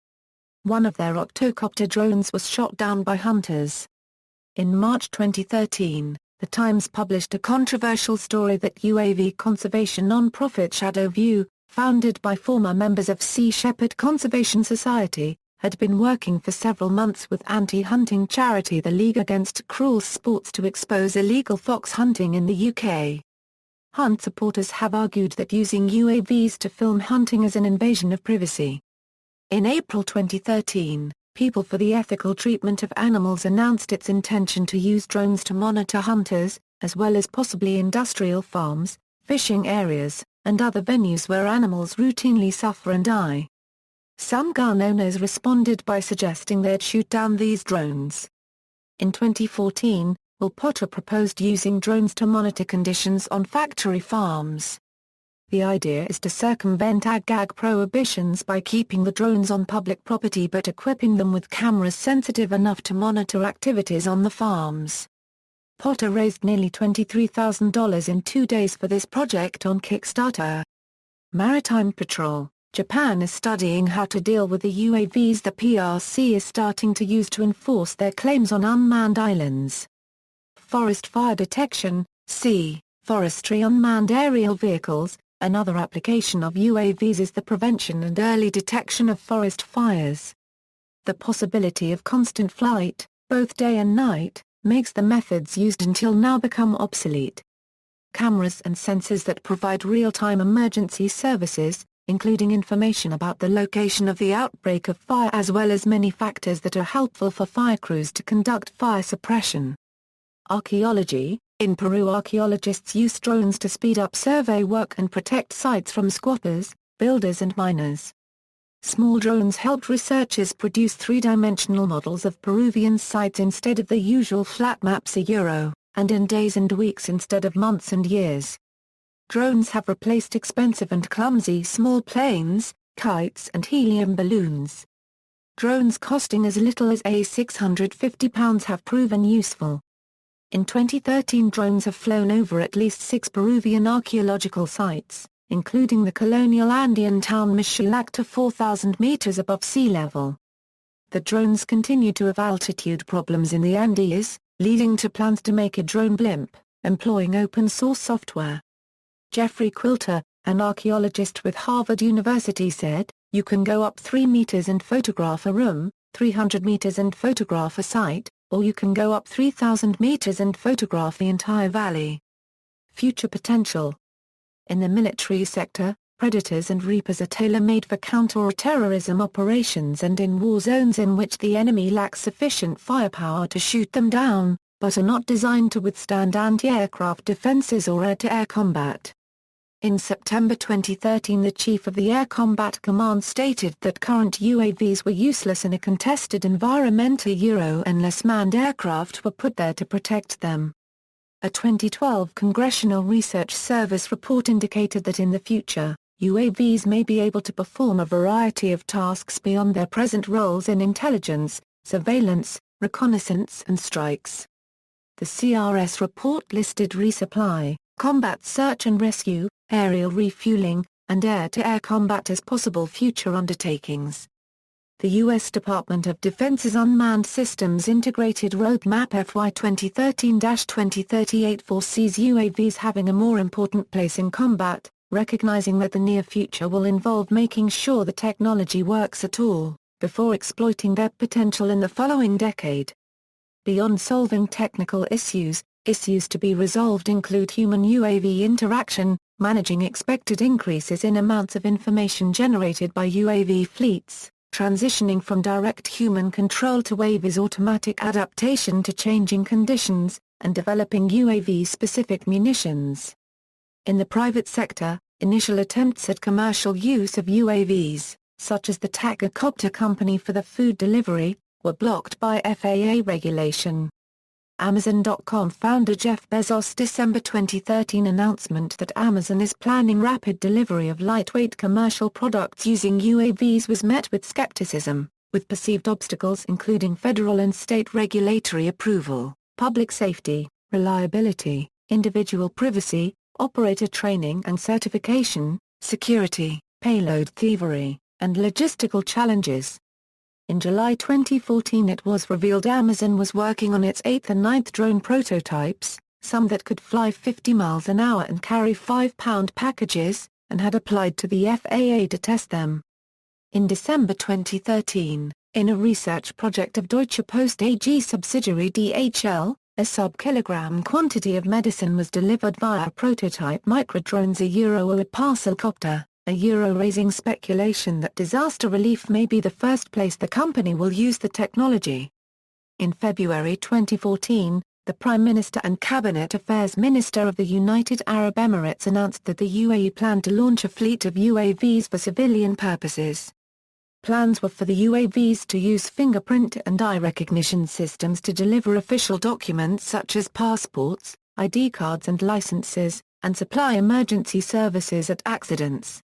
One of their octocopter drones was shot down by hunters. In March 2013, The Times published a controversial story that UAV conservation non-profit Shadow View, founded by former members of Sea Shepherd Conservation Society, had been working for several months with anti-hunting charity the League Against Cruel Sports to expose illegal fox hunting in the UK. Hunt supporters have argued that using UAVs to film hunting is an invasion of privacy. In April 2013, People for the Ethical Treatment of Animals announced its intention to use drones to monitor hunters, as well as possibly industrial farms, fishing areas, and other venues where animals routinely suffer and die. Some gun owners responded by suggesting they'd shoot down these drones. In 2014, Will Potter proposed using drones to monitor conditions on factory farms. The idea is to circumvent ag-gag prohibitions by keeping the drones on public property but equipping them with cameras sensitive enough to monitor activities on the farms. Potter raised nearly $23,000 in 2 days for this project on Kickstarter. Maritime Patrol. Japan is studying how to deal with the UAVs the PRC is starting to use to enforce their claims on unmanned islands. Forest fire detection. Forestry unmanned aerial vehicles. Another application of UAVs is the prevention and early detection of forest fires. The possibility of constant flight, both day and night, makes the methods used until now become obsolete. Cameras and sensors that provide real-time emergency services, including information about the location of the outbreak of fire as well as many factors that are helpful for fire crews to conduct fire suppression. Archaeology. In Peru, archaeologists use drones to speed up survey work and protect sites from squatters, builders and miners. Small drones helped researchers produce three-dimensional models of Peruvian sites instead of the usual flat maps and in days and weeks instead of months and years. Drones have replaced expensive and clumsy small planes, kites and helium balloons. Drones costing as little as £650 have proven useful. In 2013, drones have flown over at least 6 Peruvian archaeological sites, including the colonial Andean town Mixulac to 4,000 meters above sea level. The drones continue to have altitude problems in the Andes, leading to plans to make a drone blimp, employing open-source software. Jeffrey Quilter, an archaeologist with Harvard University said, "You can go up 3 meters and photograph a room, 300 meters and photograph a site, or you can go up 3,000 meters and photograph the entire valley." Future potential. In the military sector, Predators and Reapers are tailor-made for counter-terrorism operations and in war zones in which the enemy lacks sufficient firepower to shoot them down, but are not designed to withstand anti-aircraft defenses or air-to-air combat. In September 2013, the Chief of the Air Combat Command stated that current UAVs were useless in a contested environment unless manned aircraft were put there to protect them. A 2012 Congressional Research Service report indicated that in the future, UAVs may be able to perform a variety of tasks beyond their present roles in intelligence, surveillance, reconnaissance and strikes. The CRS report listed resupply, combat search and rescue, aerial refueling, and air-to-air combat as possible future undertakings. The U.S. Department of Defense's Unmanned Systems Integrated Roadmap FY 2013-2038 foresees UAVs having a more important place in combat, recognizing that the near future will involve making sure the technology works at all, before exploiting their potential in the following decade. Beyond solving technical issues, issues to be resolved include human-UAV interaction, managing expected increases in amounts of information generated by UAV fleets, transitioning from direct human control to UAV's automatic adaptation to changing conditions, and developing UAV-specific munitions. In the private sector, initial attempts at commercial use of UAVs, such as the Tachycopter Company for the food delivery, were blocked by FAA regulation. Amazon.com founder Jeff Bezos' December 2013 announcement that Amazon is planning rapid delivery of lightweight commercial products using UAVs was met with skepticism, with perceived obstacles including federal and state regulatory approval, public safety, reliability, individual privacy, operator training and certification, security, payload thievery, and logistical challenges. In July 2014 it was revealed Amazon was working on its 8th and 9th drone prototypes, some that could fly 50 miles an hour and carry 5-pound packages, and had applied to the FAA to test them. In December 2013, in a research project of Deutsche Post AG subsidiary DHL, a sub-kilogram quantity of medicine was delivered via prototype microdrones a parcel copter, raising speculation that disaster relief may be the first place the company will use the technology. In February 2014, the Prime Minister and Cabinet Affairs Minister of the United Arab Emirates announced that the UAE planned to launch a fleet of UAVs for civilian purposes. Plans were for the UAVs to use fingerprint and eye recognition systems to deliver official documents such as passports, ID cards and licenses, and supply emergency services at accidents.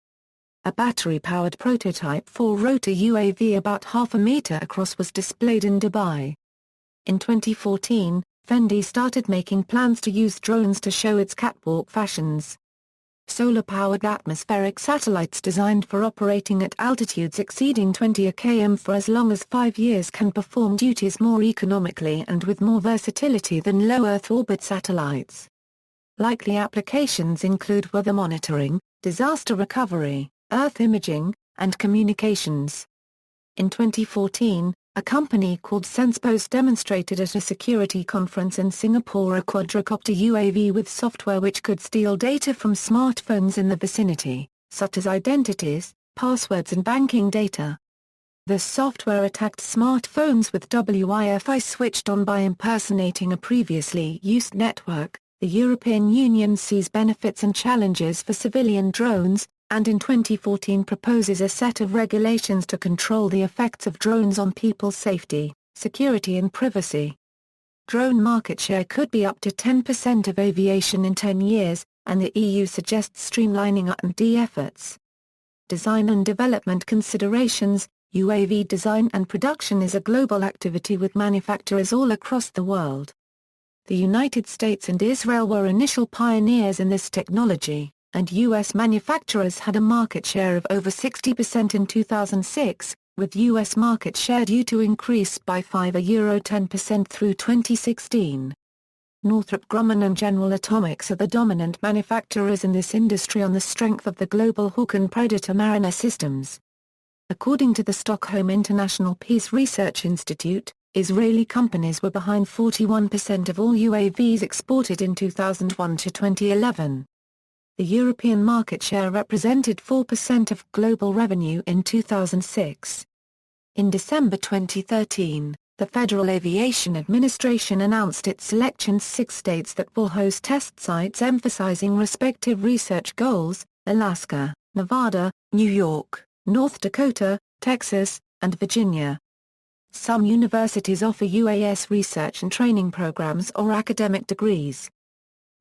A battery-powered prototype 4-rotor UAV about half a meter across was displayed in Dubai. In 2014, Fendi started making plans to use drones to show its catwalk fashions. Solar-powered atmospheric satellites designed for operating at altitudes exceeding 20 km for as long as 5 years can perform duties more economically and with more versatility than low Earth orbit satellites. Likely applications include weather monitoring, disaster recovery, Earth imaging, and communications. In 2014, a company called SensePose demonstrated at a security conference in Singapore a quadricopter UAV with software which could steal data from smartphones in the vicinity, such as identities, passwords and banking data. The software attacked smartphones with Wi-Fi switched on by impersonating a previously used network. The European Union sees benefits and challenges for civilian drones, and in 2014 proposes a set of regulations to control the effects of drones on people's safety, security and privacy. Drone market share could be up to 10% of aviation in 10 years, and the EU suggests streamlining R&D efforts. Design and development considerations. UAV design and production is a global activity with manufacturers all across the world. The United States and Israel were initial pioneers in this technology, and U.S. manufacturers had a market share of over 60% in 2006, with U.S. market share due to increase by €10% through 2016. Northrop Grumman and General Atomics are the dominant manufacturers in this industry on the strength of the Global Hawk and Predator Mariner systems. According to the Stockholm International Peace Research Institute, Israeli companies were behind 41% of all UAVs exported in 2001 to 2011. The European market share represented 4% of global revenue in 2006. In December 2013, the Federal Aviation Administration announced it selections 6 states that will host test sites emphasizing respective research goals: Alaska, Nevada, New York, North Dakota, Texas, and Virginia. Some universities offer UAS research and training programs or academic degrees.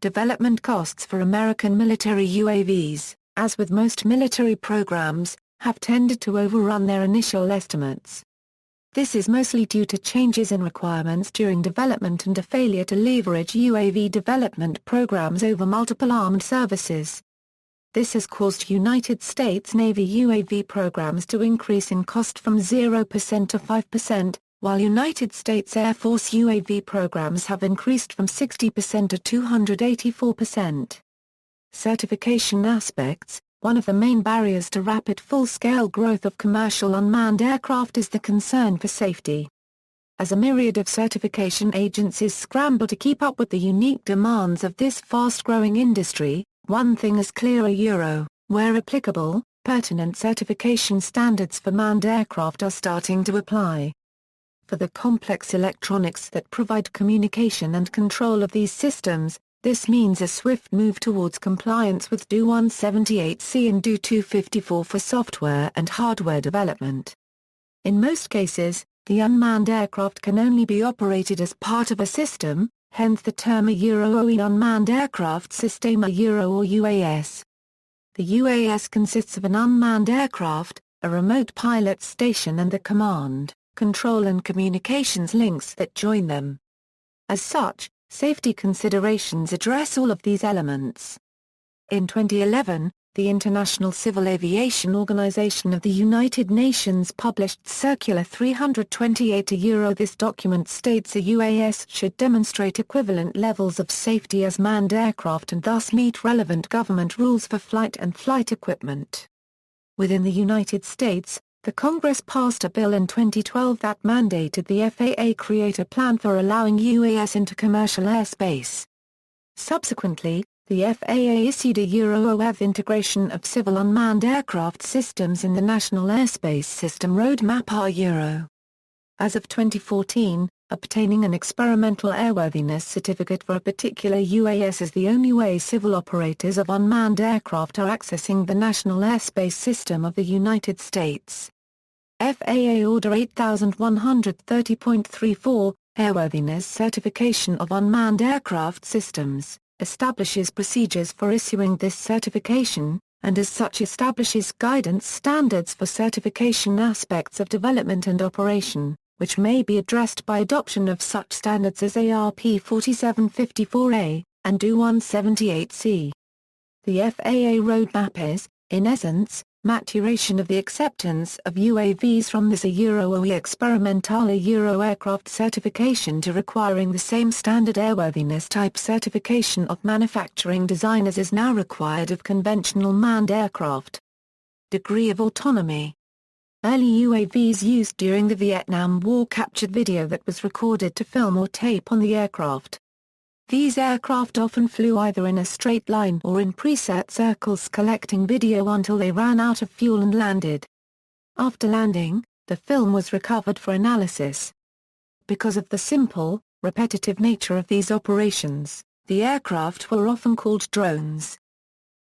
Development costs for American military UAVs, as with most military programs, have tended to overrun their initial estimates. This is mostly due to changes in requirements during development and a failure to leverage UAV development programs over multiple armed services. This has caused United States Navy UAV programs to increase in cost from 0% to 5%, while United States Air Force UAV programs have increased from 60% to 284%. Certification aspects. One of the main barriers to rapid full-scale growth of commercial unmanned aircraft is the concern for safety. As a myriad of certification agencies scramble to keep up with the unique demands of this fast-growing industry, one thing is clear: where applicable, pertinent certification standards for manned aircraft are starting to apply. For the complex electronics that provide communication and control of these systems, this means a swift move towards compliance with DO 178C and DO 254 for software and hardware development. In most cases, the unmanned aircraft can only be operated as part of a system, hence the term OE unmanned aircraft system or UAS. The UAS consists of an unmanned aircraft, a remote pilot station and the command, control and communications links that join them. As such, safety considerations address all of these elements. In 2011, the International Civil Aviation Organization of the United Nations published Circular 328. This document states a UAS should demonstrate equivalent levels of safety as manned aircraft and thus meet relevant government rules for flight and flight equipment. Within the United States, the Congress passed a bill in 2012 that mandated the FAA create a plan for allowing UAS into commercial airspace. Subsequently, the FAA issued a OAV integration of civil unmanned aircraft systems in the National Airspace System Roadmap. As of 2014, obtaining an experimental airworthiness certificate for a particular UAS is the only way civil operators of unmanned aircraft are accessing the National Airspace System of the United States. FAA Order 8130.34, Airworthiness Certification of Unmanned Aircraft Systems, establishes procedures for issuing this certification, and as such establishes guidance standards for certification aspects of development and operation, which may be addressed by adoption of such standards as ARP 4754A, and DO 178C. The FAA roadmap is, in essence, maturation of the acceptance of UAVs from this OE experimental aircraft certification to requiring the same standard airworthiness type certification of manufacturing design as is now required of conventional manned aircraft. Degree of autonomy. Early UAVs used during the Vietnam War captured video that was recorded to film or tape on the aircraft. These aircraft often flew either in a straight line or in preset circles collecting video until they ran out of fuel and landed. After landing, the film was recovered for analysis. Because of the simple, repetitive nature of these operations, the aircraft were often called drones.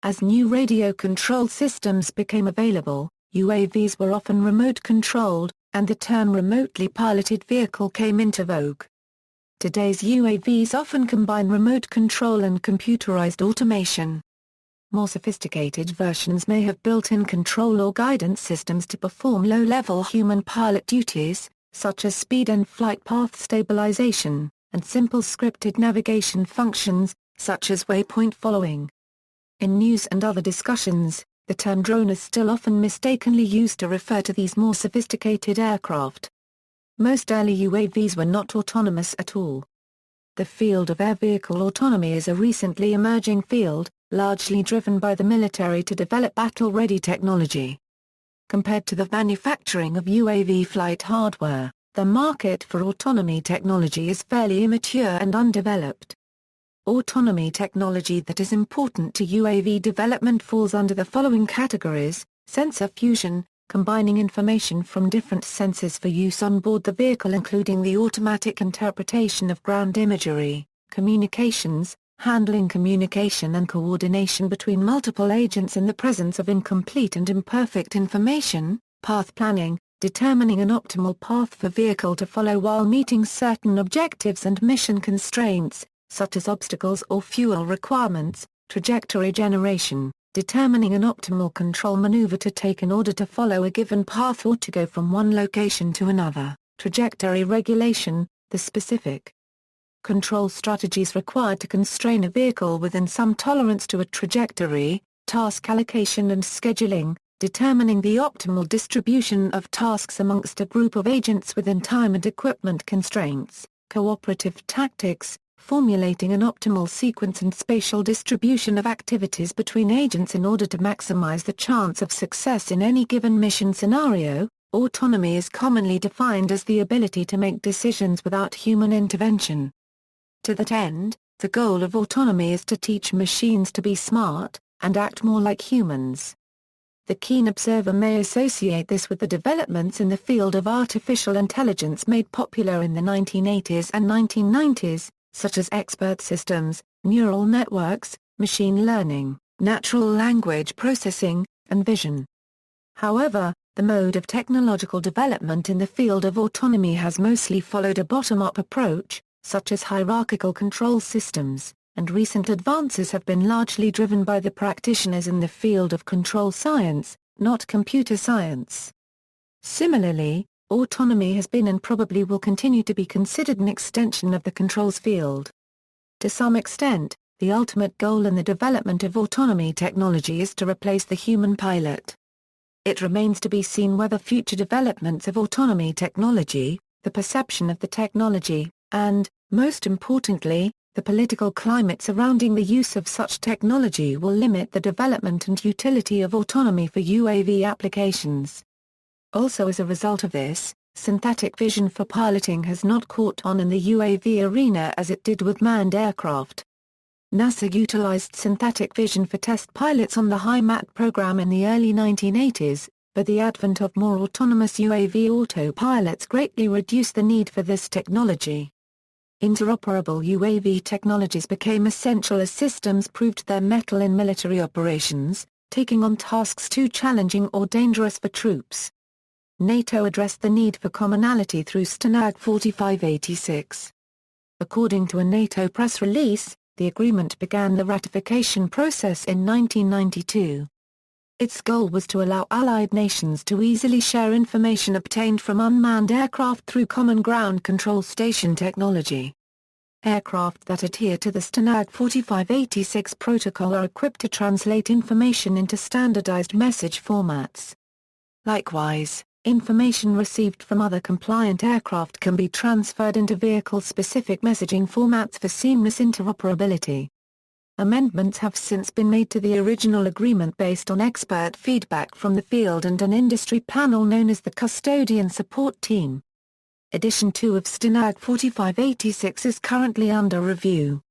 As new radio control systems became available, UAVs were often remote-controlled, and the term remotely piloted vehicle came into vogue. Today's UAVs often combine remote control and computerized automation. More sophisticated versions may have built-in control or guidance systems to perform low-level human pilot duties, such as speed and flight path stabilization, and simple scripted navigation functions, such as waypoint following. In news and other discussions, the term drone is still often mistakenly used to refer to these more sophisticated aircraft. Most early UAVs were not autonomous at all. The field of air vehicle autonomy is a recently emerging field, largely driven by the military to develop battle-ready technology. Compared to the manufacturing of UAV flight hardware, the market for autonomy technology is fairly immature and undeveloped. Autonomy technology that is important to UAV development falls under the following categories: sensor fusion, combining information from different sensors for use on board the vehicle including the automatic interpretation of ground imagery, communications, handling communication and coordination between multiple agents in the presence of incomplete and imperfect information, path planning, determining an optimal path for vehicle to follow while meeting certain objectives and mission constraints, such as obstacles or fuel requirements, trajectory generation, determining an optimal control maneuver to take in order to follow a given path or to go from one location to another, trajectory regulation, the specific control strategies required to constrain a vehicle within some tolerance to a trajectory, task allocation and scheduling, determining the optimal distribution of tasks amongst a group of agents within time and equipment constraints, cooperative tactics, formulating an optimal sequence and spatial distribution of activities between agents in order to maximize the chance of success in any given mission scenario. Autonomy is commonly defined as the ability to make decisions without human intervention. To that end, the goal of autonomy is to teach machines to be smart, and act more like humans. The keen observer may associate this with the developments in the field of artificial intelligence made popular in the 1980s and 1990s, such as expert systems, neural networks, machine learning, natural language processing, and vision. However, the mode of technological development in the field of autonomy has mostly followed a bottom-up approach, such as hierarchical control systems, and recent advances have been largely driven by the practitioners in the field of control science, not computer science. Similarly, autonomy has been and probably will continue to be considered an extension of the controls field. To some extent, the ultimate goal in the development of autonomy technology is to replace the human pilot. It remains to be seen whether future developments of autonomy technology, the perception of the technology, and, most importantly, the political climate surrounding the use of such technology will limit the development and utility of autonomy for UAV applications. Also as a result of this, synthetic vision for piloting has not caught on in the UAV arena as it did with manned aircraft. NASA utilized synthetic vision for test pilots on the HIMAT program in the early 1980s, but the advent of more autonomous UAV autopilots greatly reduced the need for this technology. Interoperable UAV technologies became essential as systems proved their mettle in military operations, taking on tasks too challenging or dangerous for troops. NATO addressed the need for commonality through STANAG 4586. According to a NATO press release, the agreement began the ratification process in 1992. Its goal was to allow Allied nations to easily share information obtained from unmanned aircraft through Common Ground Control Station technology. Aircraft that adhere to the STANAG 4586 protocol are equipped to translate information into standardized message formats. Likewise, information received from other compliant aircraft can be transferred into vehicle-specific messaging formats for seamless interoperability. Amendments have since been made to the original agreement based on expert feedback from the field and an industry panel known as the Custodian Support Team. Edition 2 of STANAG 4586 is currently under review.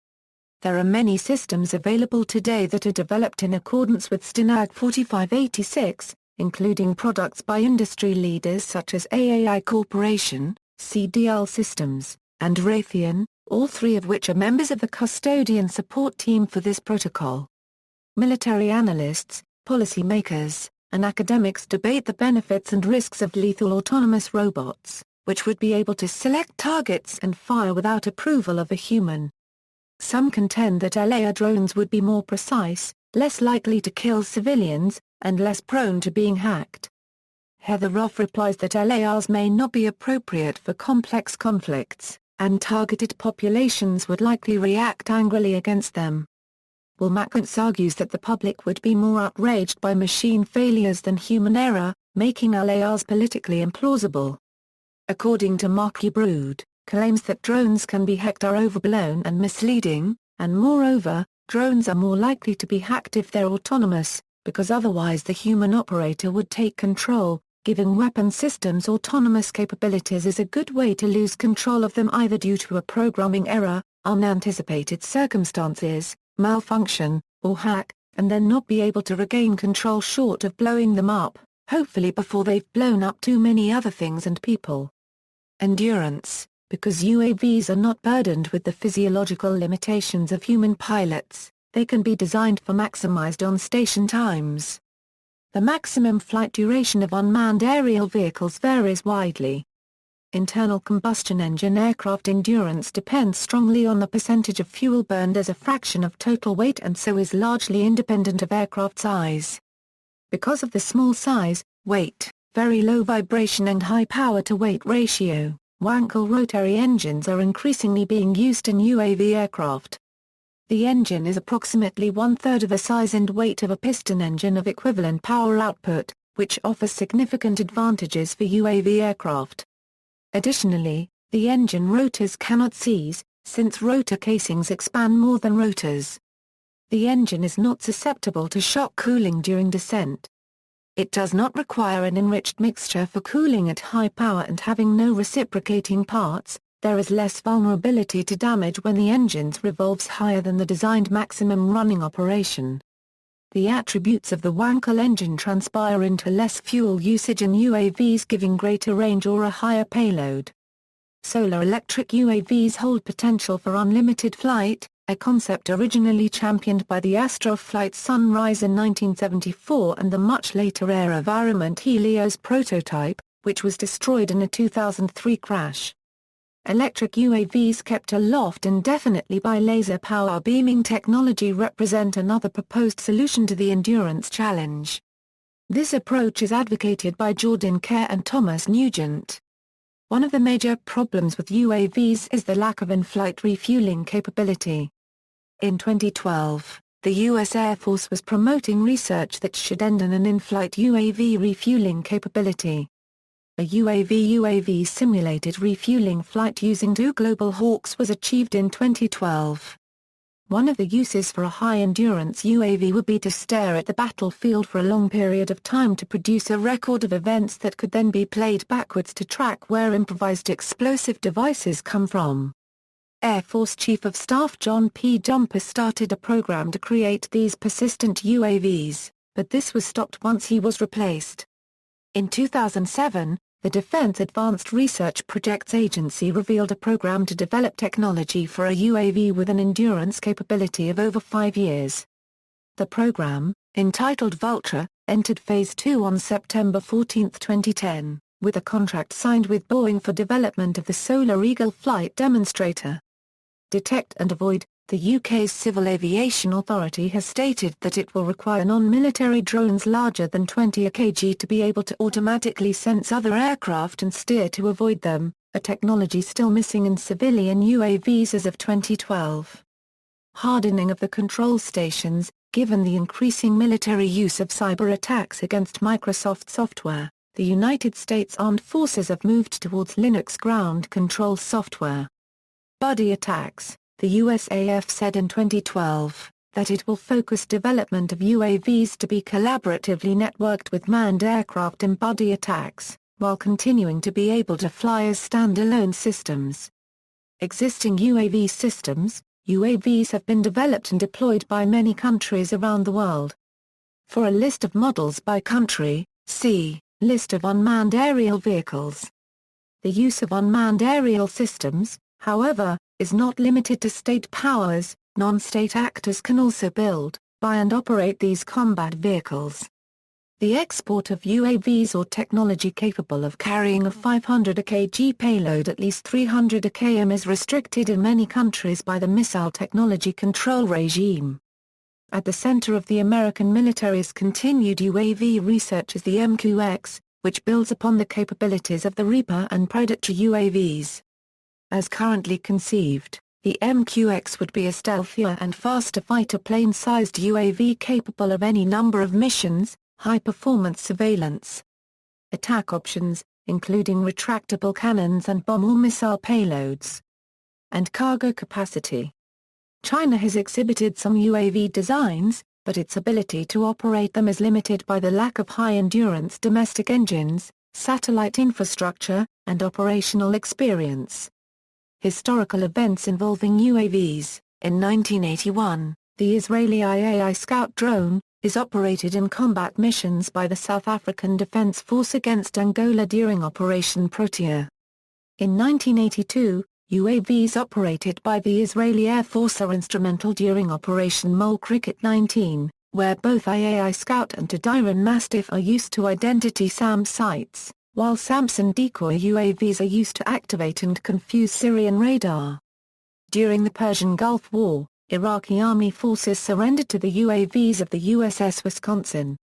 There are many systems available today that are developed in accordance with STANAG 4586, including products by industry leaders such as AAI Corporation, CDL Systems, and Raytheon, all three of which are members of the Custodian Support Team for this protocol. Military analysts, policymakers, and academics debate the benefits and risks of lethal autonomous robots, which would be able to select targets and fire without approval of a human. Some contend that LAR drones would be more precise, less likely to kill civilians, and less prone to being hacked. Heather Roth replies that LARs may not be appropriate for complex conflicts, and targeted populations would likely react angrily against them. Will Mackwitz argues that the public would be more outraged by machine failures than human error, making LARs politically implausible. According to Mark Brood, claims that drones can be hacked are overblown and misleading, and moreover, drones are more likely to be hacked if they're autonomous, because otherwise the human operator would take control. Giving weapon systems autonomous capabilities is a good way to lose control of them either due to a programming error, unanticipated circumstances, malfunction, or hack, and then not be able to regain control short of blowing them up, hopefully before they've blown up too many other things and people. Endurance. Because UAVs are not burdened with the physiological limitations of human pilots, they can be designed for maximized on-station times. The maximum flight duration of unmanned aerial vehicles varies widely. Internal combustion engine aircraft endurance depends strongly on the percentage of fuel burned as a fraction of total weight and so is largely independent of aircraft size. Because of the small size, weight, very low vibration and high power-to-weight ratio, Wankel rotary engines are increasingly being used in UAV aircraft. The engine is approximately one-third of the size and weight of a piston engine of equivalent power output, which offers significant advantages for UAV aircraft. Additionally, the engine rotors cannot seize, since rotor casings expand more than rotors. The engine is not susceptible to shock cooling during descent. It does not require an enriched mixture for cooling at high power, and having no reciprocating parts, there is less vulnerability to damage when the engine revolves higher than the designed maximum running operation. The attributes of the Wankel engine transpire into less fuel usage in UAVs, giving greater range or a higher payload. Solar-electric UAVs hold potential for unlimited flight, a concept originally championed by the Astroflight Sunrise in 1974 and the much later AeroVironment Helios prototype, which was destroyed in a 2003 crash. Electric UAVs kept aloft indefinitely by laser power beaming technology represent another proposed solution to the endurance challenge. This approach is advocated by Jordan Kerr and Thomas Nugent. One of the major problems with UAVs is the lack of in-flight refueling capability. In 2012, the U.S. Air Force was promoting research that should end in an in-flight UAV refueling capability. A UAV simulated refueling flight using 2 Global Hawks was achieved in 2012. One of the uses for a high-endurance UAV would be to stare at the battlefield for a long period of time to produce a record of events that could then be played backwards to track where improvised explosive devices come from. Air Force Chief of Staff John P. Jumper started a program to create these persistent UAVs, but this was stopped once he was replaced. In 2007, the Defense Advanced Research Projects Agency revealed a program to develop technology for a UAV with an endurance capability of over 5 years. The program, entitled Vulture, entered Phase 2 on September 14, 2010, with a contract signed with Boeing for development of the Solar Eagle flight demonstrator. Detect and Avoid, the UK's Civil Aviation Authority has stated that it will require non-military drones larger than 20 kg to be able to automatically sense other aircraft and steer to avoid them, a technology still missing in civilian UAVs as of 2012. Hardening of the control stations, given the increasing military use of cyber attacks against Microsoft software, the United States Armed Forces have moved towards Linux ground control software. Buddy attacks. The USAF said in 2012, that it will focus development of UAVs to be collaboratively networked with manned aircraft in buddy attacks, while continuing to be able to fly as standalone systems. Existing UAV systems, UAVs have been developed and deployed by many countries around the world. For a list of models by country, see List of unmanned aerial vehicles. The use of unmanned aerial systems, however, is not limited to state powers. Non-state actors can also build, buy and operate these combat vehicles. The export of UAVs or technology capable of carrying a 500 kg payload at least 300 km is restricted in many countries by the Missile Technology Control Regime. At the center of the American military's continued UAV research is the MQX, which builds upon the capabilities of the Reaper and Predator UAVs. As currently conceived, the MQX would be a stealthier and faster fighter plane-sized UAV capable of any number of missions, high-performance surveillance. Attack options, including retractable cannons and bomb or missile payloads. And cargo capacity. China has exhibited some UAV designs, but its ability to operate them is limited by the lack of high-endurance domestic engines, satellite infrastructure, and operational experience. Historical events involving UAVs. In 1981, the Israeli IAI Scout drone is operated in combat missions by the South African Defense Force against Angola during Operation Protea. In 1982, UAVs operated by the Israeli Air Force are instrumental during Operation Mole Cricket 19, where both IAI Scout and Tadiran Mastiff are used to identity SAM sites, while Samson decoy UAVs are used to activate and confuse Syrian radar. During the Persian Gulf War, Iraqi army forces surrendered to the UAVs of the USS Wisconsin.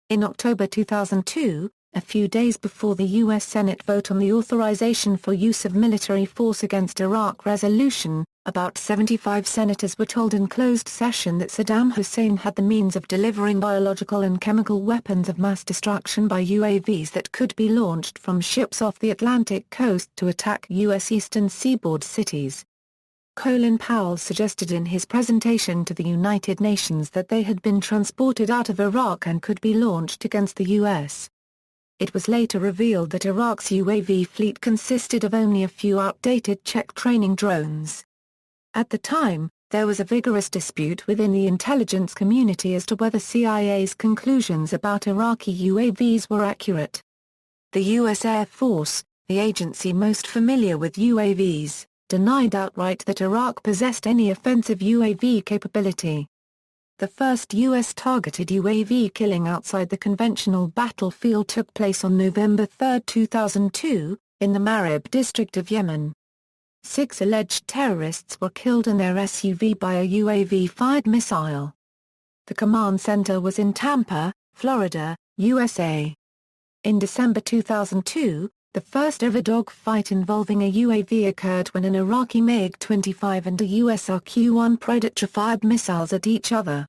In October 2002, a few days before the U.S. Senate vote on the authorization for use of military force against Iraq resolution, about 75 senators were told in closed session that Saddam Hussein had the means of delivering biological and chemical weapons of mass destruction by UAVs that could be launched from ships off the Atlantic coast to attack U.S. eastern seaboard cities. Colin Powell suggested in his presentation to the United Nations that they had been transported out of Iraq and could be launched against the U.S. It was later revealed that Iraq's UAV fleet consisted of only a few outdated Czech training drones. At the time, there was a vigorous dispute within the intelligence community as to whether CIA's conclusions about Iraqi UAVs were accurate. The U.S. Air Force, the agency most familiar with UAVs, denied outright that Iraq possessed any offensive UAV capability. The first U.S. targeted UAV killing outside the conventional battlefield took place on November 3, 2002, in the Marib district of Yemen. 6 alleged terrorists were killed in their SUV by a UAV-fired missile. The command center was in Tampa, Florida, USA. In December 2002, the first ever dogfight involving a UAV occurred when an Iraqi MiG-25 and a US RQ-1 Predator fired missiles at each other.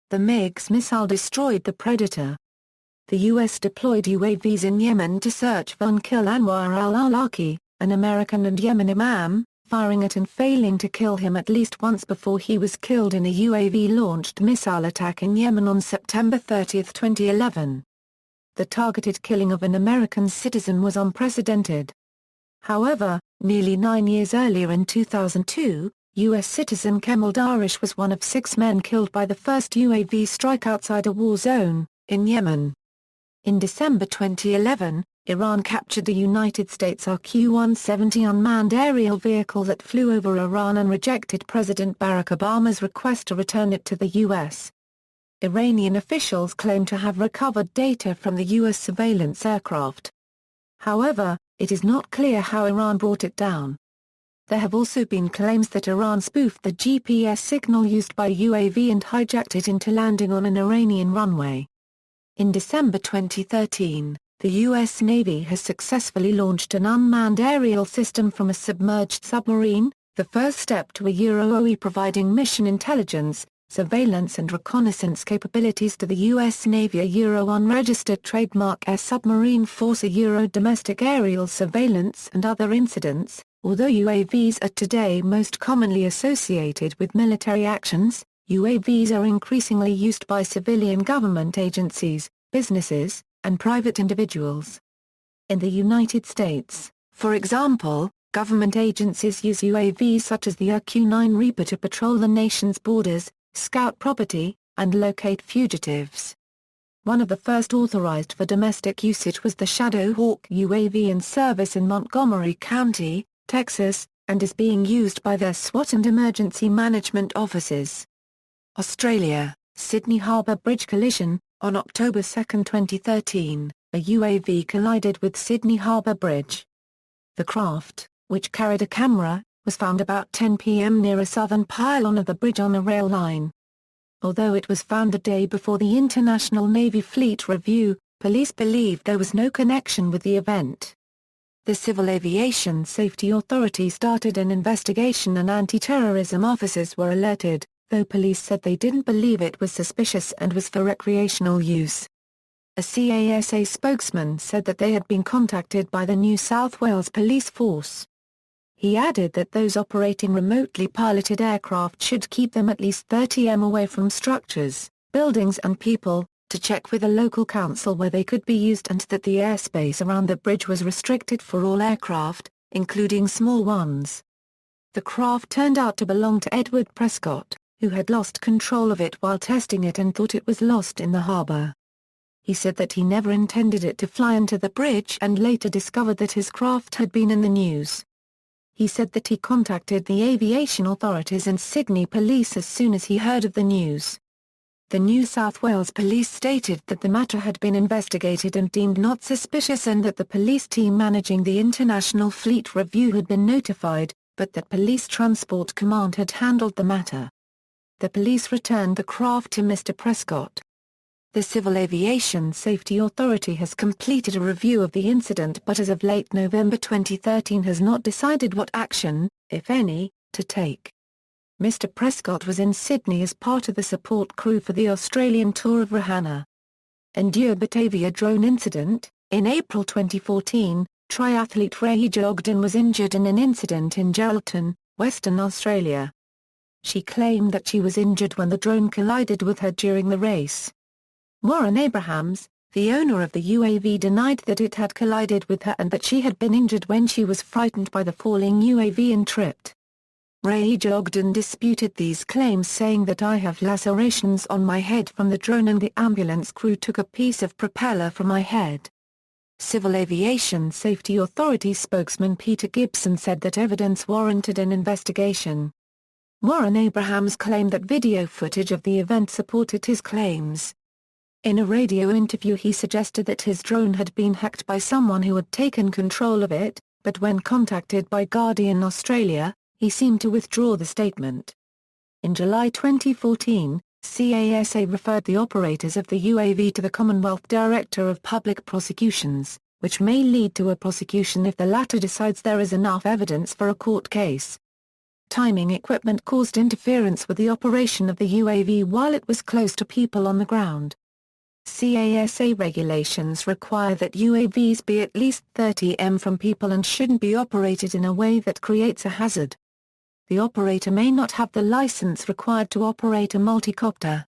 The MiG's missile destroyed the Predator. The US deployed UAVs in Yemen to search for and kill Anwar al-Awlaki, an American and Yemen imam, firing at and failing to kill him at least once before he was killed in a UAV-launched missile attack in Yemen on September 30, 2011. The targeted killing of an American citizen was unprecedented. However, nearly 9 years earlier in 2002, U.S. citizen Kemal Darwish was one of 6 men killed by the first UAV strike outside a war zone, in Yemen. In December 2011, Iran captured the United States RQ-170 unmanned aerial vehicle that flew over Iran and rejected President Barack Obama's request to return it to the U.S. Iranian officials claim to have recovered data from the U.S. surveillance aircraft. However, it is not clear how Iran brought it down. There have also been claims that Iran spoofed the GPS signal used by UAV and hijacked it into landing on an Iranian runway. In December 2013, the U.S. Navy has successfully launched an unmanned aerial system from a submerged submarine, the first step to a UAV providing mission intelligence, surveillance and reconnaissance capabilities to the U.S. Navy. A unregistered trademark Air Submarine Force, a domestic aerial surveillance and other incidents. Although UAVs are today most commonly associated with military actions, UAVs are increasingly used by civilian government agencies, businesses, and private individuals. In the United States, for example, government agencies use UAVs such as the RQ-9 Reaper to patrol the nation's borders, scout property, and locate fugitives. One of the first authorized for domestic usage was the Shadow Hawk UAV in service in Montgomery County, Texas, and is being used by their SWAT and emergency management offices. Australia, Sydney Harbour Bridge collision. On October 2, 2013, a UAV collided with Sydney Harbour Bridge. The craft, which carried a camera, was found about 10 p.m. near a southern pylon of the bridge on a rail line. Although it was found the day before the International Navy Fleet Review, police believed there was no connection with the event. The Civil Aviation Safety Authority started an investigation and anti-terrorism officers were alerted, though police said they didn't believe it was suspicious and was for recreational use. A CASA spokesman said that they had been contacted by the New South Wales Police Force. He added that those operating remotely piloted aircraft should keep them at least 30 m away from structures, buildings and people, to check with a local council where they could be used, and that the airspace around the bridge was restricted for all aircraft, including small ones. The craft turned out to belong to Edward Prescott, who had lost control of it while testing it and thought it was lost in the harbor. He said that he never intended it to fly into the bridge and later discovered that his craft had been in the news. He said that he contacted the aviation authorities and Sydney police as soon as he heard of the news. The New South Wales Police stated that the matter had been investigated and deemed not suspicious and that the police team managing the International Fleet Review had been notified, but that Police Transport Command had handled the matter. The police returned the craft to Mr. Prescott. The Civil Aviation Safety Authority has completed a review of the incident but as of late November 2013 has not decided what action, if any, to take. Mr. Prescott was in Sydney as part of the support crew for the Australian tour of Rihanna. Endure Batavia drone incident. In April 2014, triathlete Raheja Ogden was injured in an incident in Geraldton, Western Australia. She claimed that she was injured when the drone collided with her during the race. Warren Abrahams, the owner of the UAV, denied that it had collided with her and that she had been injured when she was frightened by the falling UAV and tripped. Raheja Ogden disputed these claims, saying that I have lacerations on my head from the drone and the ambulance crew took a piece of propeller from my head. Civil Aviation Safety Authority spokesman Peter Gibson said that evidence warranted an investigation. Warren Abrahams claimed that video footage of the event supported his claims. In a radio interview he suggested that his drone had been hacked by someone who had taken control of it, but when contacted by Guardian Australia, he seemed to withdraw the statement. In July 2014, CASA referred the operators of the UAV to the Commonwealth Director of Public Prosecutions, which may lead to a prosecution if the latter decides there is enough evidence for a court case. Timing equipment caused interference with the operation of the UAV while it was close to people on the ground. CASA regulations require that UAVs be at least 30 m from people and shouldn't be operated in a way that creates a hazard. The operator may not have the license required to operate a multicopter.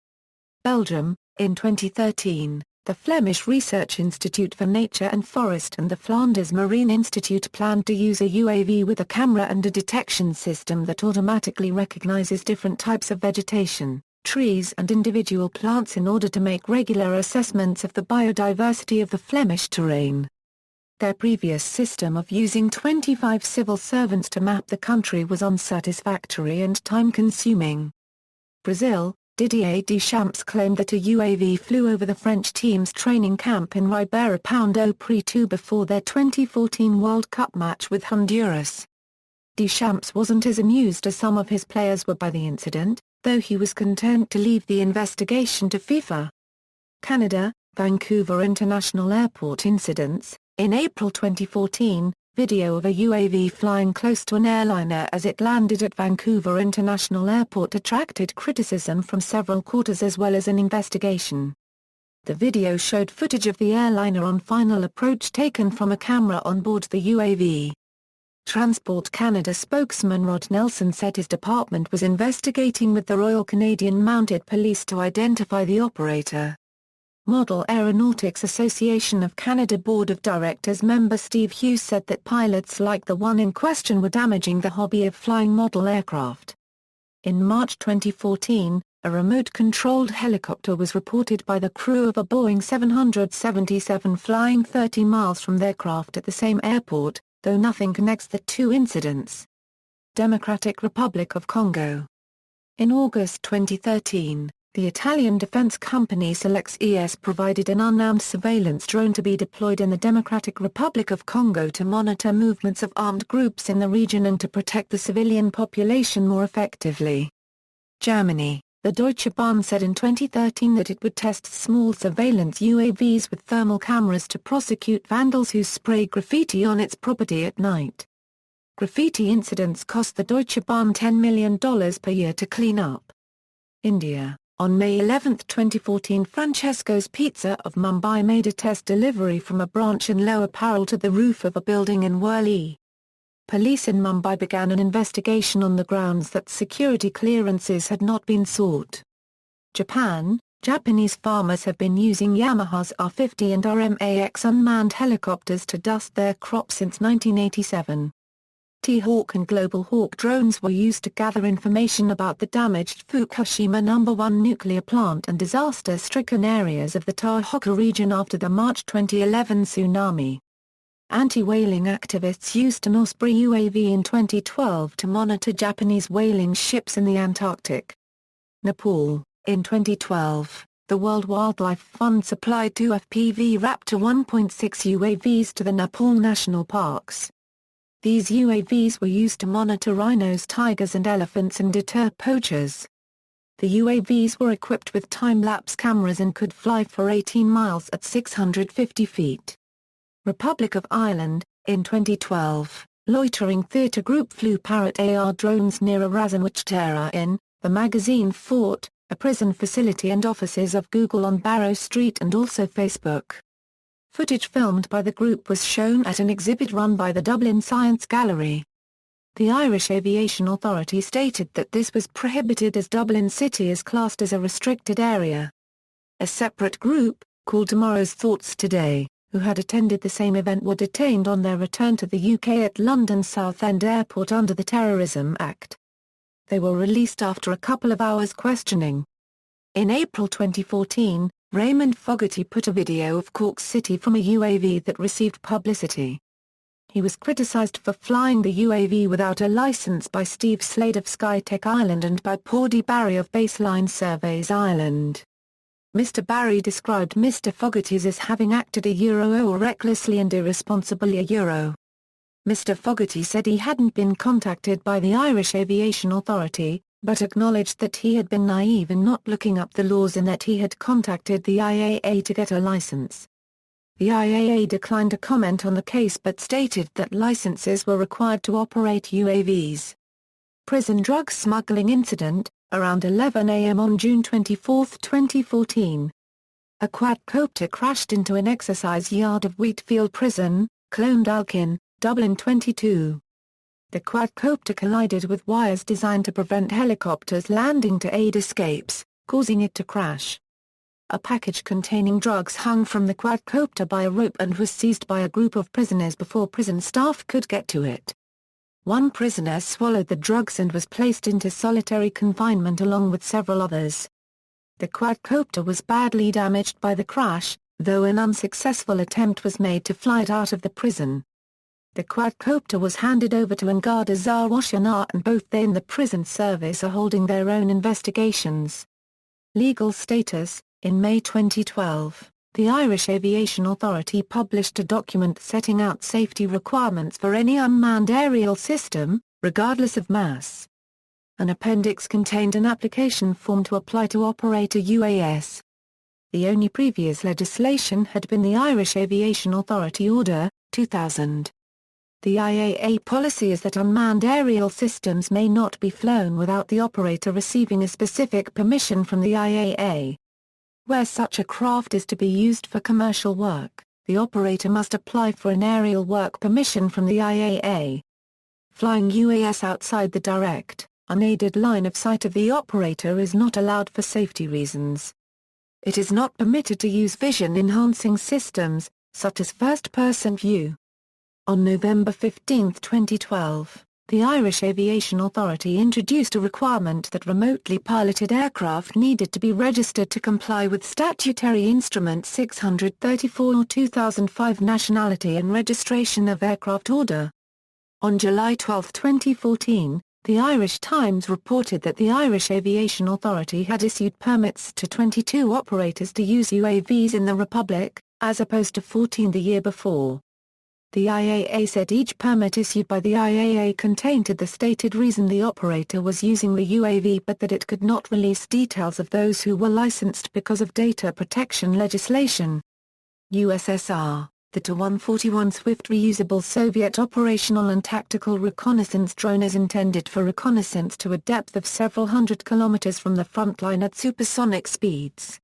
Belgium. In 2013, the Flemish Research Institute for Nature and Forest and the Flanders Marine Institute planned to use a UAV with a camera and a detection system that automatically recognizes different types of vegetation, trees and individual plants in order to make regular assessments of the biodiversity of the Flemish terrain. Their previous system of using 25 civil servants to map the country was unsatisfactory and time-consuming. Brazil. Didier Deschamps claimed that a UAV flew over the French team's training camp in Ribeirão-Preto before their 2014 World Cup match with Honduras. Deschamps wasn't as amused as some of his players were by the incident, though he was content to leave the investigation to FIFA. Canada. Vancouver International Airport incidents. In April 2014, video of a UAV flying close to an airliner as it landed at Vancouver International Airport attracted criticism from several quarters as well as an investigation. The video showed footage of the airliner on final approach taken from a camera on board the UAV. Transport Canada spokesman Rod Nelson said his department was investigating with the Royal Canadian Mounted Police to identify the operator. Model Aeronautics Association of Canada Board of Directors member Steve Hughes said that pilots like the one in question were damaging the hobby of flying model aircraft. In March 2014, a remote-controlled helicopter was reported by the crew of a Boeing 777 flying 30 miles from their craft at the same airport, though nothing connects the two incidents. Democratic Republic of Congo. In August 2013, the Italian defense company Selex ES provided an unmanned surveillance drone to be deployed in the Democratic Republic of Congo to monitor movements of armed groups in the region and to protect the civilian population more effectively. Germany. The Deutsche Bahn said in 2013 that it would test small surveillance UAVs with thermal cameras to prosecute vandals who spray graffiti on its property at night. Graffiti incidents cost the Deutsche Bahn $10 million per year to clean up. India. On May 11, 2014, Francesco's Pizza of Mumbai made a test delivery from a branch in Lower Parel to the roof of a building in Worli. Police in Mumbai began an investigation on the grounds that security clearances had not been sought. Japan. Japanese farmers have been using Yamaha's R-50 and RMAX unmanned helicopters to dust their crops since 1987. T-Hawk and Global Hawk drones were used to gather information about the damaged Fukushima No. 1 nuclear plant and disaster-stricken areas of the Tohoku region after the March 2011 tsunami. Anti-whaling activists used an Osprey UAV in 2012 to monitor Japanese whaling ships in the Antarctic. Nepal. In 2012, the World Wildlife Fund supplied two FPV Raptor 1.6 UAVs to the Nepal National Parks. These UAVs were used to monitor rhinos, tigers and elephants and deter poachers. The UAVs were equipped with time-lapse cameras and could fly for 18 miles at 650 feet. Republic of Ireland, in 2012, loitering theatre group flew Parrot AR drones near Erasmus in the magazine Fort, a prison facility and offices of Google on Barrow Street and also Facebook. Footage filmed by the group was shown at an exhibit run by the Dublin Science Gallery. The Irish Aviation Authority stated that this was prohibited as Dublin City is classed as a restricted area. A separate group, called Tomorrow's Thoughts Today, who had attended the same event were detained on their return to the UK at London Southend Airport under the Terrorism Act. They were released after a couple of hours questioning. In April 2014, Raymond Fogarty put a video of Cork City from a UAV that received publicity. He was criticised for flying the UAV without a licence by Steve Slade of Skytech Ireland and by Paudie Barry of Baseline Surveys Ireland. Mr. Barry described Mr. Fogarty's as having acted or recklessly and irresponsibly. Mr. Fogarty said he hadn't been contacted by the Irish Aviation Authority, but acknowledged that he had been naive in not looking up the laws and that he had contacted the IAA to get a licence. The IAA declined to comment on the case but stated that licenses were required to operate UAVs. Prison drug smuggling incident, around 11 a.m. on June 24, 2014. A quadcopter crashed into an exercise yard of Wheatfield Prison, Clondalkin, Dublin 22. The quadcopter collided with wires designed to prevent helicopters landing to aid escapes, causing it to crash. A package containing drugs hung from the quadcopter by a rope and was seized by a group of prisoners before prison staff could get to it. One prisoner swallowed the drugs and was placed into solitary confinement along with several others. The quadcopter was badly damaged by the crash, though an unsuccessful attempt was made to fly it out of the prison. The quadcopter was handed over to Ngada Zawashana and both they and the prison service are holding their own investigations. Legal status. In May 2012, the Irish Aviation Authority published a document setting out safety requirements for any unmanned aerial system, regardless of mass. An appendix contained an application form to apply to operate a UAS. The only previous legislation had been the Irish Aviation Authority Order, 2000. The IAA policy is that unmanned aerial systems may not be flown without the operator receiving a specific permission from the IAA. Where such a craft is to be used for commercial work, the operator must apply for an aerial work permission from the IAA. Flying UAS outside the direct, unaided line of sight of the operator is not allowed for safety reasons. It is not permitted to use vision-enhancing systems, such as first-person view. On November 15, 2012, the Irish Aviation Authority introduced a requirement that remotely piloted aircraft needed to be registered to comply with Statutory Instrument 634/2005 Nationality and Registration of Aircraft Order. On July 12, 2014, the Irish Times reported that the Irish Aviation Authority had issued permits to 22 operators to use UAVs in the Republic, as opposed to 14 the year before. The IAA said each permit issued by the IAA contained the stated reason the operator was using the UAV but that it could not release details of those who were licensed because of data protection legislation. USSR, the Tu-141 Swift reusable Soviet operational and tactical reconnaissance drone is intended for reconnaissance to a depth of several hundred kilometers from the front line at supersonic speeds.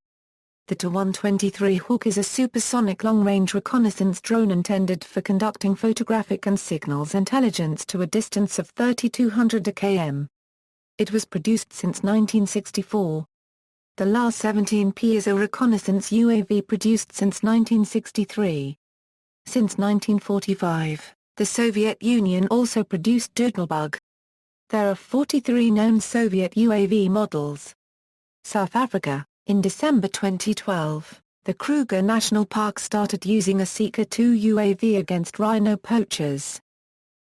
The Tu-123 Hawk is a supersonic long-range reconnaissance drone intended for conducting photographic and signals intelligence to a distance of 3,200 km. It was produced since 1964. The La-17P is a reconnaissance UAV produced since 1963. Since 1945, the Soviet Union also produced Doodlebug. There are 43 known Soviet UAV models. South Africa. In December 2012, the Kruger National Park started using a Seeker-2 UAV against rhino poachers.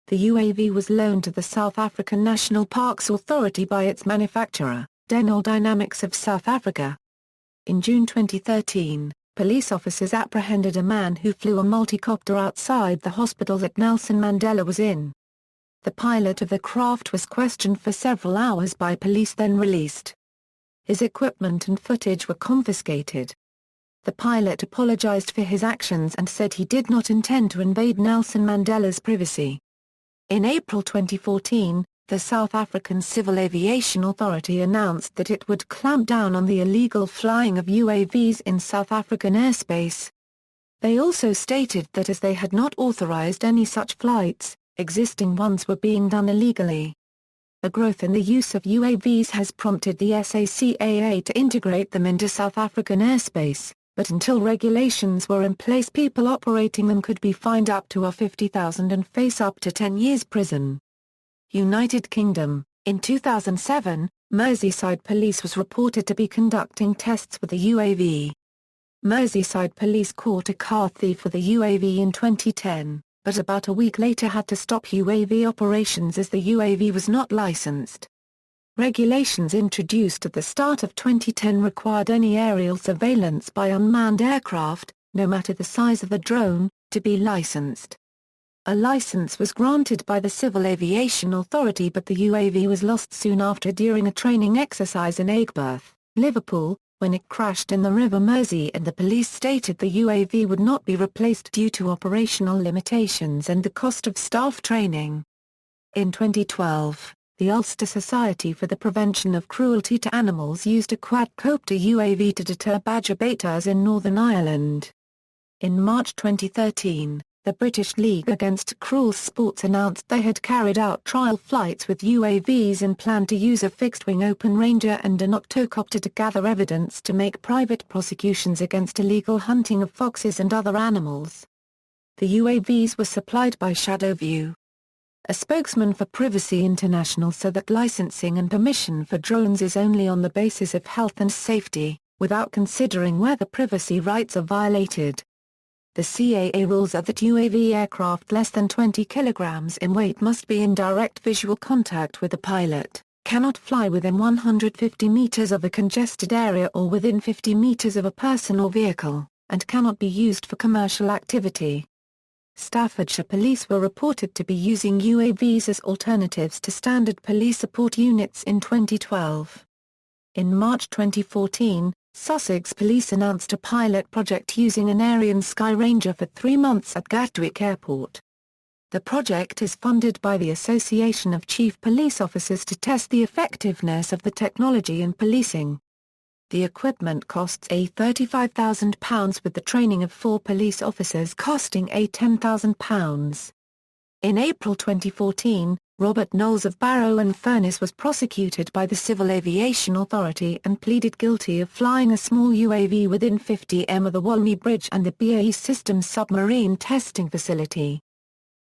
The UAV was loaned to the South African National Parks Authority by its manufacturer, Denel Dynamics of South Africa. In June 2013, police officers apprehended a man who flew a multicopter outside the hospital that Nelson Mandela was in. The pilot of the craft was questioned for several hours by police, then released. His equipment and footage were confiscated. The pilot apologized for his actions and said he did not intend to invade Nelson Mandela's privacy. In April 2014, the South African Civil Aviation Authority announced that it would clamp down on the illegal flying of UAVs in South African airspace. They also stated that as they had not authorized any such flights, existing ones were being done illegally. A growth in the use of UAVs has prompted the SACAA to integrate them into South African airspace, but until regulations were in place, people operating them could be fined up to $50,000 and face up to 10 years prison. United Kingdom. In 2007, Merseyside Police was reported to be conducting tests with a UAV. Merseyside Police caught a car thief with a UAV in 2010, but about a week later had to stop UAV operations as the UAV was not licensed. Regulations introduced at the start of 2010 required any aerial surveillance by unmanned aircraft, no matter the size of the drone, to be licensed. A license was granted by the Civil Aviation Authority, but the UAV was lost soon after during a training exercise in Aigburth, Liverpool, when it crashed in the River Mersey, and the police stated the UAV would not be replaced due to operational limitations and the cost of staff training. In 2012, the Ulster Society for the Prevention of Cruelty to Animals used a quadcopter UAV to deter badger baiters in Northern Ireland. In March 2013, the British League Against Cruel Sports announced they had carried out trial flights with UAVs and planned to use a fixed-wing Open Ranger and an octocopter to gather evidence to make private prosecutions against illegal hunting of foxes and other animals. The UAVs were supplied by Shadowview, a spokesman for Privacy International, said that licensing and permission for drones is only on the basis of health and safety, without considering whether privacy rights are violated. The CAA rules are that UAV aircraft less than 20 kilograms in weight must be in direct visual contact with the pilot, cannot fly within 150 meters of a congested area or within 50 meters of a person or vehicle, and cannot be used for commercial activity. Staffordshire Police were reported to be using UAVs as alternatives to standard police support units in 2012. In March 2014, Sussex Police announced a pilot project using an Ariane Sky Ranger for 3 months at Gatwick Airport. The project is funded by the Association of Chief Police Officers to test the effectiveness of the technology in policing. The equipment costs £35,000 with the training of 4 police officers costing £10,000. In April 2014, Robert Knowles of Barrow and Furness was prosecuted by the Civil Aviation Authority and pleaded guilty of flying a small UAV within 50 m of the Walney Bridge and the BAE Systems submarine testing facility.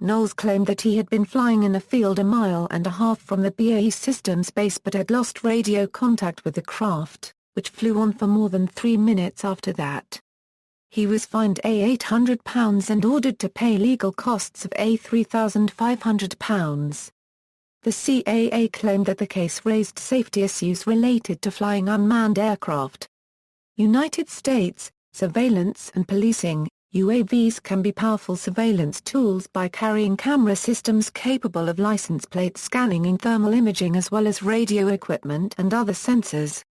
Knowles claimed that he had been flying in a field a mile and a half from the BAE Systems base but had lost radio contact with the craft, which flew on for more than 3 minutes after that. He was fined £800 and ordered to pay legal costs of £3,500. The CAA claimed that the case raised safety issues related to flying unmanned aircraft. United States, surveillance and policing. UAVs can be powerful surveillance tools by carrying camera systems capable of license plate scanning and thermal imaging as well as radio equipment and other sensors.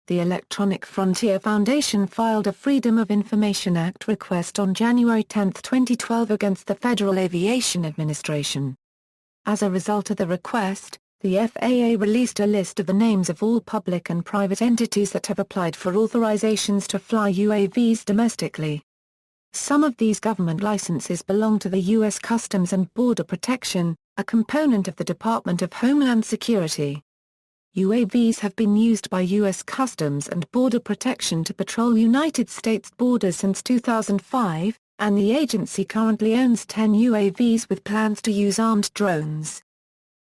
The Electronic Frontier Foundation filed a Freedom of Information Act request on January 10, 2012 against the Federal Aviation Administration. As a result of the request, the FAA released a list of the names of all public and private entities that have applied for authorizations to fly UAVs domestically. Some of these government licenses belong to the U.S. Customs and Border Protection, a component of the Department of Homeland Security. UAVs have been used by U.S. Customs and Border Protection to patrol United States borders since 2005, and the agency currently owns 10 UAVs with plans to use armed drones.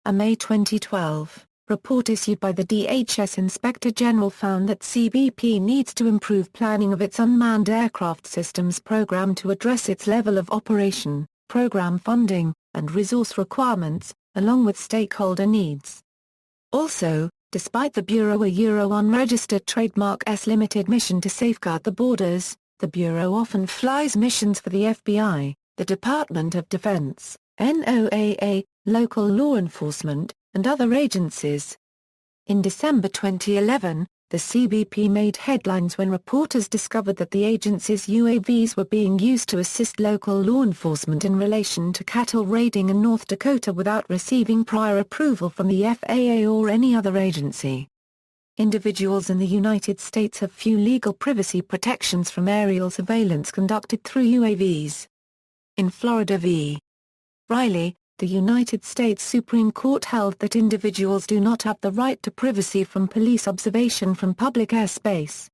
A May 2012 report issued by the DHS Inspector General found that CBP needs to improve planning of its unmanned aircraft systems program to address its level of operation, program funding, and resource requirements, along with stakeholder needs. Also, Despite the Bureau unregistered trademark S limited mission to safeguard the borders, the Bureau often flies missions for the FBI, the Department of Defense, NOAA, local law enforcement, and other agencies. In December 2011, the CBP made headlines when reporters discovered that the agency's UAVs were being used to assist local law enforcement in relation to cattle raiding in North Dakota without receiving prior approval from the FAA or any other agency. Individuals in the United States have few legal privacy protections from aerial surveillance conducted through UAVs. In Florida v. Riley, the United States Supreme Court held that individuals do not have the right to privacy from police observation from public airspace.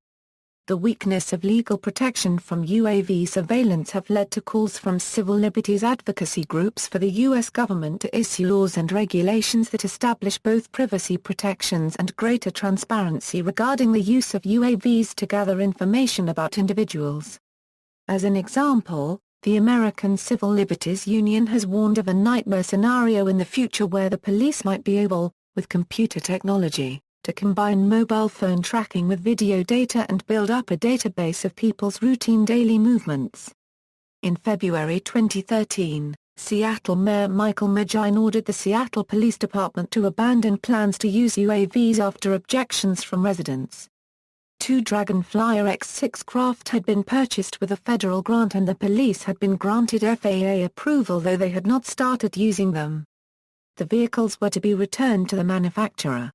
The weakness of legal protection from UAV surveillance have led to calls from civil liberties advocacy groups for the U.S. government to issue laws and regulations that establish both privacy protections and greater transparency regarding the use of UAVs to gather information about individuals. As an example, the American Civil Liberties Union has warned of a nightmare scenario in the future where the police might be able, with computer technology, to combine mobile phone tracking with video data and build up a database of people's routine daily movements. In February 2013, Seattle Mayor Michael Magine ordered the Seattle Police Department to abandon plans to use UAVs after objections from residents. 2 Dragonflyer X-6 craft had been purchased with a federal grant and the police had been granted FAA approval though they had not started using them. The vehicles were to be returned to the manufacturer.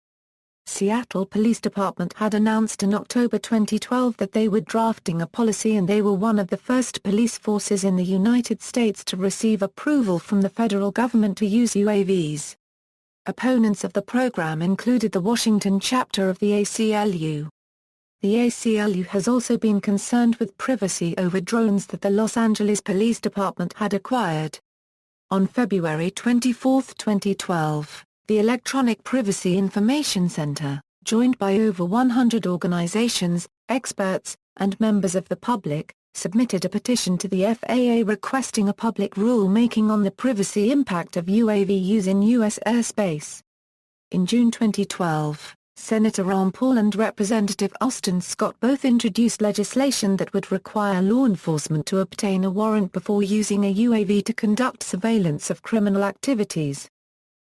Seattle Police Department had announced in October 2012 that they were drafting a policy and they were one of the first police forces in the United States to receive approval from the federal government to use UAVs. Opponents of the program included the Washington chapter of the ACLU. The ACLU has also been concerned with privacy over drones that the Los Angeles Police Department had acquired. On February 24, 2012, the Electronic Privacy Information Center, joined by over 100 organizations, experts, and members of the public, submitted a petition to the FAA requesting a public rule-making on the privacy impact of UAV use in U.S. airspace. In June 2012, Senator Ron Paul and Representative Austin Scott both introduced legislation that would require law enforcement to obtain a warrant before using a UAV to conduct surveillance of criminal activities.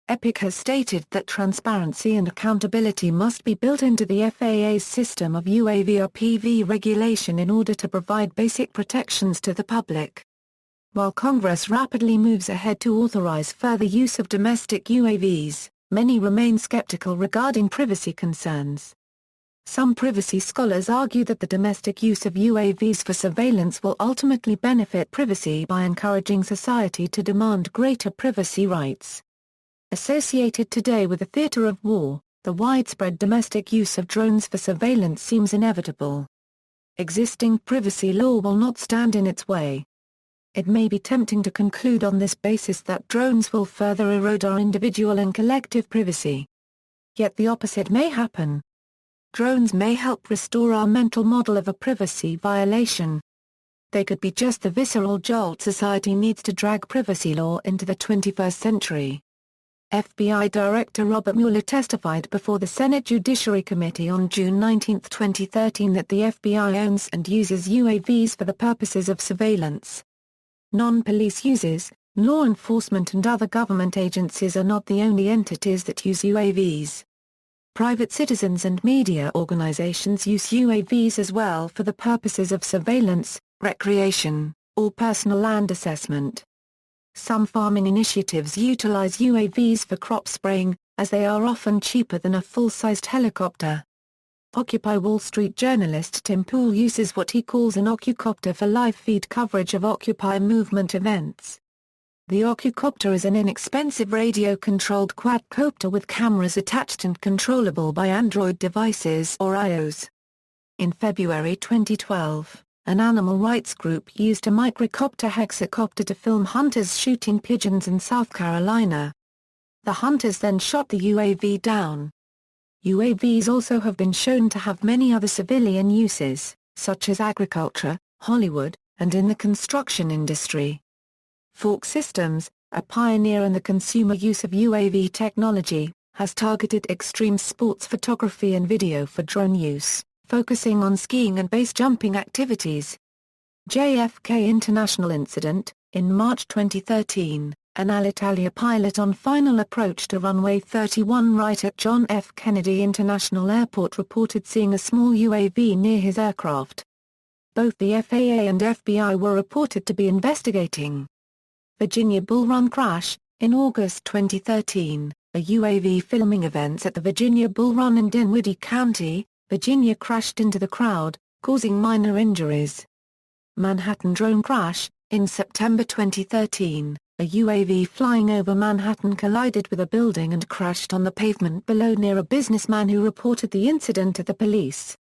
EPIC has stated that transparency and accountability must be built into the FAA's system of UAV/RPV regulation in order to provide basic protections to the public. While Congress rapidly moves ahead to authorize further use of domestic UAVs, many remain skeptical regarding privacy concerns. Some privacy scholars argue that the domestic use of UAVs for surveillance will ultimately benefit privacy by encouraging society to demand greater privacy rights. Associated today with the theater of war, the widespread domestic use of drones for surveillance seems inevitable. Existing privacy law will not stand in its way. It may be tempting to conclude on this basis that drones will further erode our individual and collective privacy. Yet the opposite may happen. Drones may help restore our mental model of a privacy violation. They could be just the visceral jolt society needs to drag privacy law into the 21st century. FBI Director Robert Mueller testified before the Senate Judiciary Committee on June 19, 2013 that the FBI owns and uses UAVs for the purposes of surveillance. Non-police users, law enforcement and other government agencies are not the only entities that use UAVs. Private citizens and media organizations use UAVs as well for the purposes of surveillance, recreation, or personal land assessment. Some farming initiatives utilize UAVs for crop spraying, as they are often cheaper than a full-sized helicopter. Occupy Wall Street journalist Tim Pool uses what he calls an occupcopter for live feed coverage of Occupy movement events. The occupcopter is an inexpensive radio-controlled quadcopter with cameras attached and controllable by Android devices or iOS. In February 2012, an animal rights group used a microcopter hexacopter to film hunters shooting pigeons in South Carolina. The hunters then shot the UAV down. UAVs also have been shown to have many other civilian uses, such as agriculture, Hollywood, and in the construction industry. Fork Systems, a pioneer in the consumer use of UAV technology, has targeted extreme sports photography and video for drone use, focusing on skiing and base jumping activities. JFK International Incident. In March 2013, an Alitalia pilot on final approach to runway 31 right at John F. Kennedy International Airport reported seeing a small UAV near his aircraft. Both the FAA and FBI were reported to be investigating. Virginia Bull Run crash. In August 2013, a UAV filming events at the Virginia Bull Run in Dinwiddie County, Virginia crashed into the crowd, causing minor injuries. Manhattan drone crash. In September 2013, a UAV flying over Manhattan collided with a building and crashed on the pavement below near a businessman who reported the incident to the police.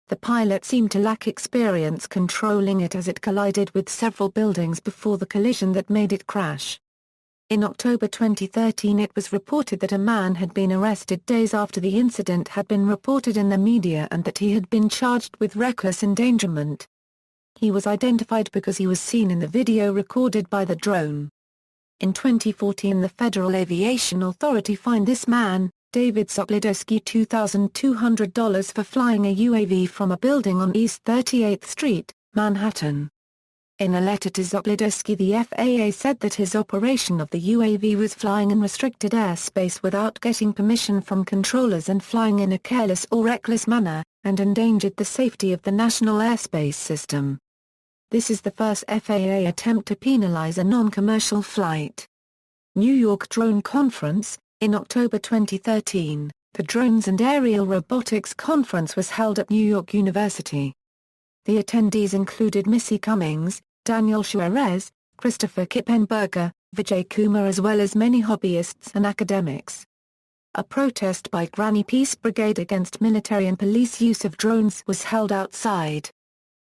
The pilot seemed to lack experience controlling it as it collided with several buildings before the collision that made it crash. In October 2013 it was reported that a man had been arrested days after the incident had been reported in the media and that he had been charged with reckless endangerment. He was identified because he was seen in the video recorded by the drone. In 2014 the Federal Aviation Authority fined this man, David Sokolowski, $2,200 for flying a UAV from a building on East 38th Street, Manhattan. In a letter to Sokolowski, the FAA said that his operation of the UAV was flying in restricted airspace without getting permission from controllers and flying in a careless or reckless manner, and endangered the safety of the national airspace system. This is the first FAA attempt to penalize a non-commercial flight. New York Drone Conference. In October 2013, the Drones and Aerial Robotics Conference was held at New York University. The attendees included Missy Cummings, Daniel Suarez, Christopher Kippenberger, Vijay Kumar, as well as many hobbyists and academics. A protest by Granny Peace Brigade against military and police use of drones was held outside.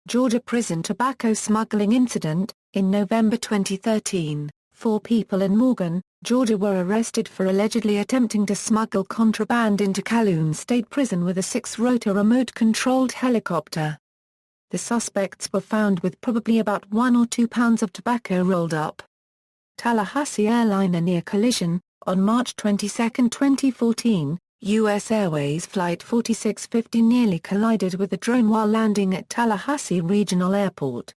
Georgia prison tobacco smuggling incident. In November 2013, 4 people in Morgan, Georgia were arrested for allegedly attempting to smuggle contraband into Calhoun State Prison with a 6-rotor remote-controlled helicopter. The suspects were found with probably about 1 or 2 pounds of tobacco rolled up. Tallahassee airliner near collision. On March 22, 2014, U.S. Airways Flight 4650 nearly collided with a drone while landing at Tallahassee Regional Airport.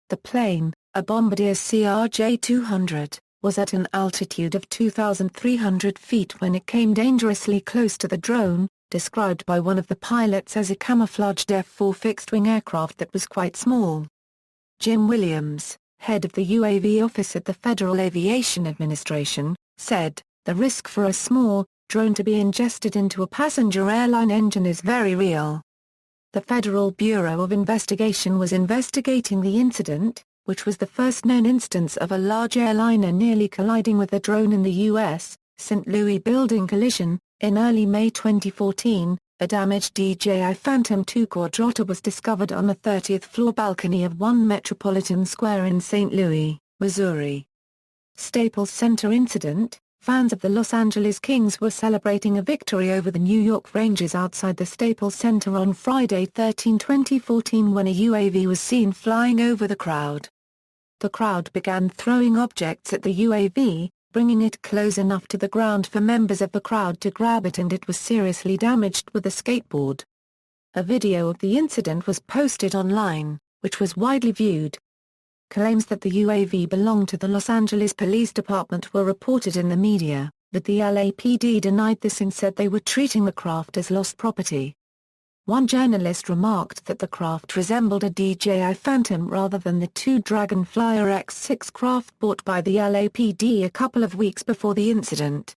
The plane, a Bombardier CRJ-200, was at an altitude of 2,300 feet when it came dangerously close to the drone, described by one of the pilots as a camouflaged F-4 fixed-wing aircraft that was quite small. Jim Williams, head of the UAV office at the Federal Aviation Administration, said, "The risk for a small drone to be ingested into a passenger airline engine is very real." The Federal Bureau of Investigation was investigating the incident, which was the first known instance of a large airliner nearly colliding with a drone in the U.S. St. Louis building collision. In early May 2014, a damaged DJI Phantom II quadrotor was discovered on the 30th floor balcony of One Metropolitan Square in St. Louis, Missouri. Staples Center incident. Fans of the Los Angeles Kings were celebrating a victory over the New York Rangers outside the Staples Center on Friday, 2014 when a UAV was seen flying over the crowd. The crowd began throwing objects at the UAV, bringing it close enough to the ground for members of the crowd to grab it, and it was seriously damaged with a skateboard. A video of the incident was posted online, which was widely viewed. Claims that the UAV belonged to the Los Angeles Police Department were reported in the media, but the LAPD denied this and said they were treating the craft as lost property. One journalist remarked that the craft resembled a DJI Phantom rather than the 2 Dragonflyer X-6 craft bought by the LAPD a couple of weeks before the incident.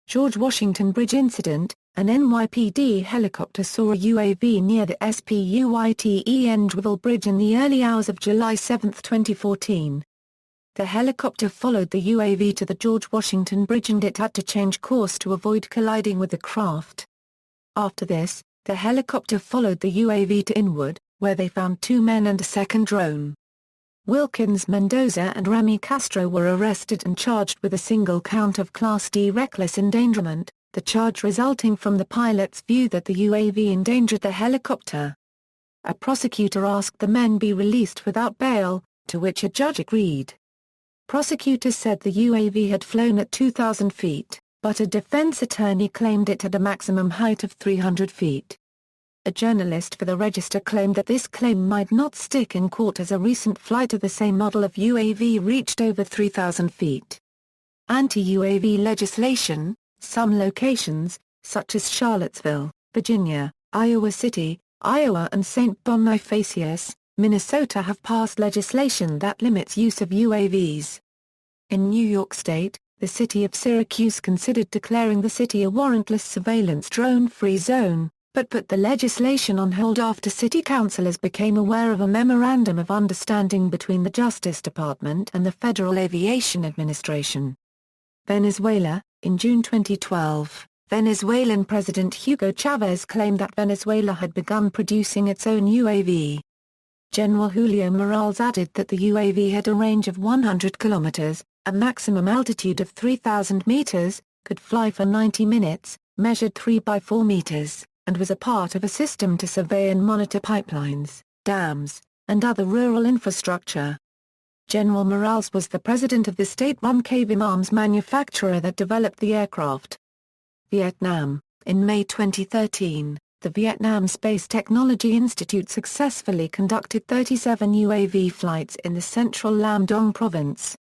George Washington Bridge incident. An NYPD helicopter saw a UAV near the Spuyten Bridge in the early hours of July 7, 2014. The helicopter followed the UAV to the George Washington Bridge and it had to change course to avoid colliding with the craft. After this, the helicopter followed the UAV to Inwood, where they found 2 men and a second drone. Wilkins Mendoza and Remy Castro were arrested and charged with a single count of Class D reckless endangerment, the charge resulting from the pilot's view that the UAV endangered the helicopter. A prosecutor asked the men be released without bail, to which a judge agreed. Prosecutors said the UAV had flown at 2,000 feet, but a defense attorney claimed it had a maximum height of 300 feet. A journalist for the Register claimed that this claim might not stick in court as a recent flight of the same model of UAV reached over 3,000 feet. Anti-UAV legislation. Some locations, such as Charlottesville, Virginia, Iowa City, Iowa and St. Bonifacius, Minnesota have passed legislation that limits use of UAVs. In New York State, the city of Syracuse considered declaring the city a warrantless surveillance drone-free zone, but put the legislation on hold after city councilors became aware of a memorandum of understanding between the Justice Department and the Federal Aviation Administration. Venezuela. In June 2012, Venezuelan President Hugo Chavez claimed that Venezuela had begun producing its own UAV. General Julio Morales added that the UAV had a range of 100 kilometers, a maximum altitude of 3,000 meters, could fly for 90 minutes, measured 3 by 4 meters, and was a part of a system to survey and monitor pipelines, dams, and other rural infrastructure. General Morales was the president of the state-run KVIM arms manufacturer that developed the aircraft. Vietnam. In May 2013, the Vietnam Space Technology Institute successfully conducted 37 UAV flights in the central Lam Dong province.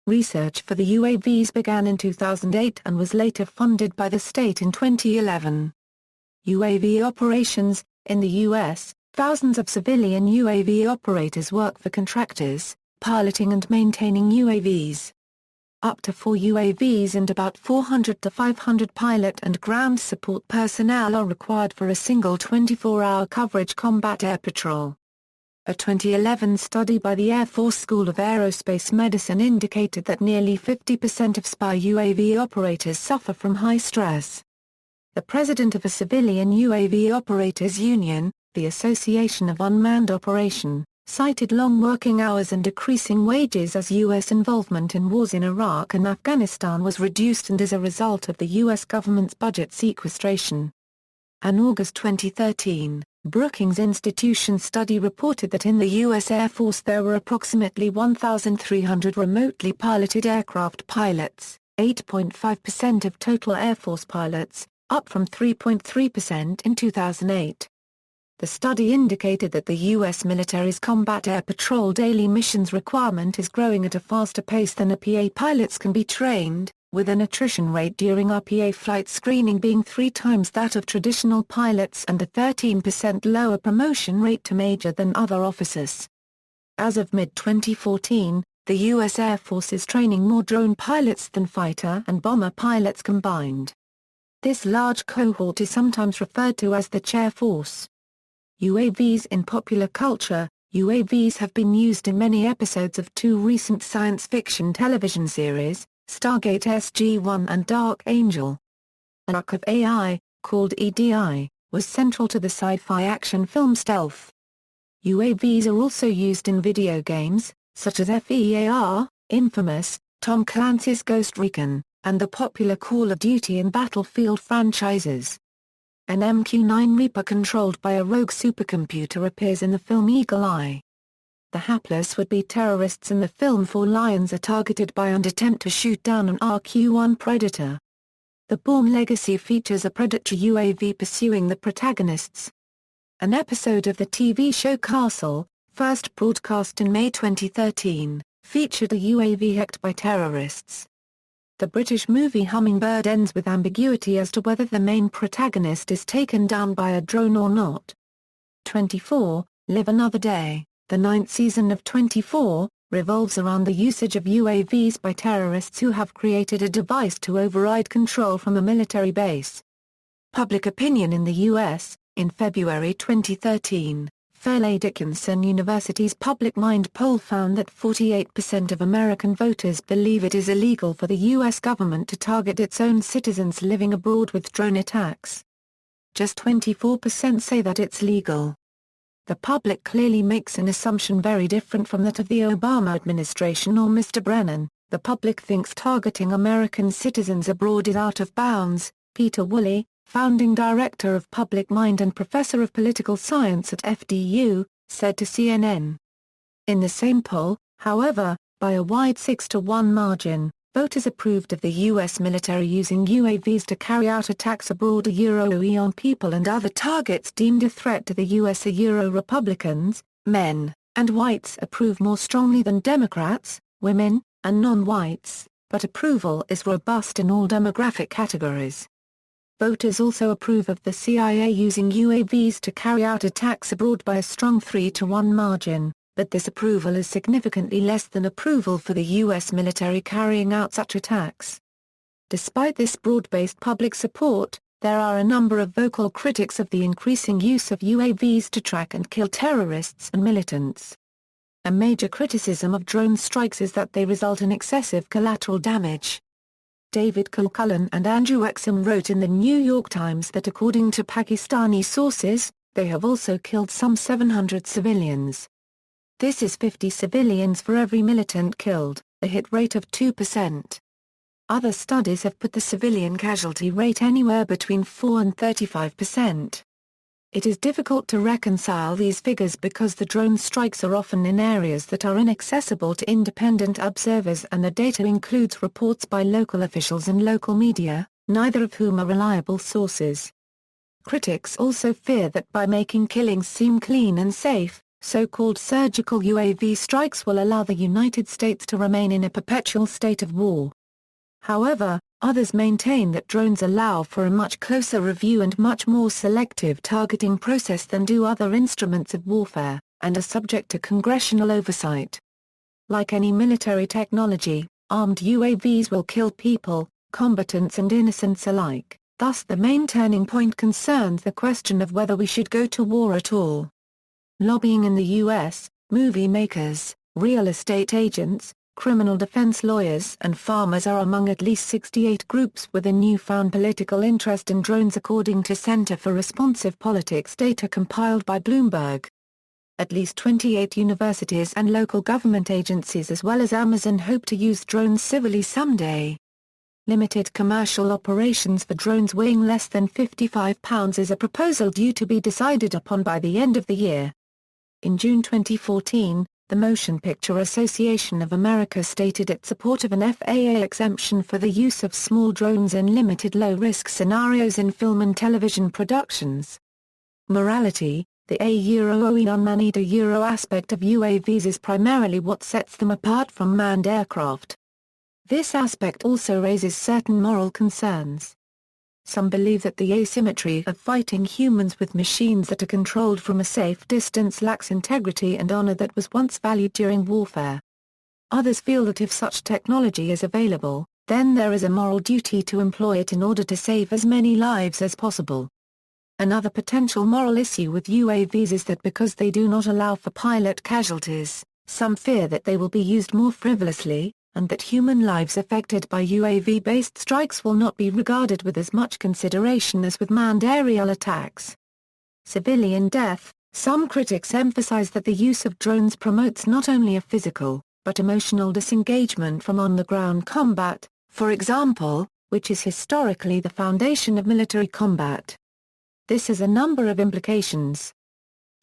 Research for the UAVs began in 2008 and was later funded by the state in 2011. UAV operations. In the U.S., thousands of civilian UAV operators work for contractors, piloting and maintaining UAVs. Up to 4 UAVs and about 400 to 500 pilot and ground support personnel are required for a single 24-hour coverage combat air patrol. A 2011 study by the Air Force School of Aerospace Medicine indicated that nearly 50% of spy UAV operators suffer from high stress. The president of a civilian UAV operators union, the Association of Unmanned Operation, cited long working hours and decreasing wages as U.S. involvement in wars in Iraq and Afghanistan was reduced and as a result of the U.S. government's budget sequestration. An August 2013, Brookings Institution study reported that in the U.S. Air Force there were approximately 1,300 remotely piloted aircraft pilots, 8.5% of total Air Force pilots, up from 3.3% in 2008. The study indicated that the U.S. military's combat air patrol daily missions requirement is growing at a faster pace than RPA pilots can be trained, with an attrition rate during RPA flight screening being 3 times that of traditional pilots and a 13% lower promotion rate to major than other officers. As of mid-2014, the U.S. Air Force is training more drone pilots than fighter and bomber pilots combined. This large cohort is sometimes referred to as the chair force. UAVs in popular culture. UAVs have been used in many episodes of 2 recent science fiction television series, Stargate SG-1 and Dark Angel. An arc of AI, called EDI, was central to the sci-fi action film Stealth. UAVs are also used in video games, such as FEAR, Infamous, Tom Clancy's Ghost Recon, and the popular Call of Duty and Battlefield franchises. An MQ-9 Reaper controlled by a rogue supercomputer appears in the film Eagle Eye. The hapless would-be terrorists in the film Four Lions are targeted by and attempt to shoot down an RQ-1 Predator. The Bourne Legacy features a Predator UAV pursuing the protagonists. An episode of the TV show Castle, first broadcast in May 2013, featured a UAV hacked by terrorists. The British movie Hummingbird ends with ambiguity as to whether the main protagonist is taken down by a drone or not. 24, Live Another Day, the 9th season of 24, revolves around the usage of UAVs by terrorists who have created a device to override control from a military base. Public opinion in the U.S. In February 2013, Fairleigh Dickinson University's Public Mind poll found that 48% of American voters believe it is illegal for the U.S. government to target its own citizens living abroad with drone attacks. Just 24% say that it's legal. The public clearly makes an assumption very different from that of the Obama administration or Mr. Brennan. The public thinks targeting American citizens abroad is out of bounds, Peter Woolley, founding director of Public Mind and professor of political science at FDU, said to CNN. In the same poll, however, by a wide 6-to-1 margin, Voters approved of the U.S. military using UAVs to carry out attacks abroad on people and other targets deemed a threat to the U.S. Republicans, men, and whites approve more strongly than Democrats, women, and non-whites, but approval is robust in all demographic categories. Voters also approve of the CIA using UAVs to carry out attacks abroad by a strong 3-to-1 margin, but this approval is significantly less than approval for the U.S. military carrying out such attacks. Despite this broad-based public support, there are a number of vocal critics of the increasing use of UAVs to track and kill terrorists and militants. A major criticism of drone strikes is that they result in excessive collateral damage. David Kilcullen and Andrew Exum wrote in the New York Times that according to Pakistani sources, they have also killed some 700 civilians. This is 50 civilians for every militant killed, a hit rate of 2%. Other studies have put the civilian casualty rate anywhere between 4 and 35%. It is difficult to reconcile these figures because the drone strikes are often in areas that are inaccessible to independent observers and the data includes reports by local officials and local media, neither of whom are reliable sources. Critics also fear that by making killings seem clean and safe, so-called surgical UAV strikes will allow the United States to remain in a perpetual state of war. However, others maintain that drones allow for a much closer review and much more selective targeting process than do other instruments of warfare, and are subject to congressional oversight. Like any military technology, armed UAVs will kill people, combatants and innocents alike, thus the main turning point concerns the question of whether we should go to war at all. Lobbying in the U.S., movie makers, real estate agents, criminal defense lawyers and farmers are among at least 68 groups with a newfound political interest in drones according to Center for Responsive Politics data compiled by Bloomberg. At least 28 universities and local government agencies as well as Amazon hope to use drones civilly someday. Limited commercial operations for drones weighing less than 55 pounds is a proposal due to be decided upon by the end of the year. In June 2014, the Motion Picture Association of America stated its support of an FAA exemption for the use of small drones in limited low-risk scenarios in film and television productions. Morality: the unmanned aspect of UAVs is primarily what sets them apart from manned aircraft. This aspect also raises certain moral concerns. Some believe that the asymmetry of fighting humans with machines that are controlled from a safe distance lacks integrity and honor that was once valued during warfare. Others feel that if such technology is available, then there is a moral duty to employ it in order to save as many lives as possible. Another potential moral issue with UAVs is that because they do not allow for pilot casualties, some fear that they will be used more frivolously, and that human lives affected by UAV-based strikes will not be regarded with as much consideration as with manned aerial attacks. Civilian death: some critics emphasize that the use of drones promotes not only a physical, but emotional disengagement from on-the-ground combat, for example, which is historically the foundation of military combat. This has a number of implications.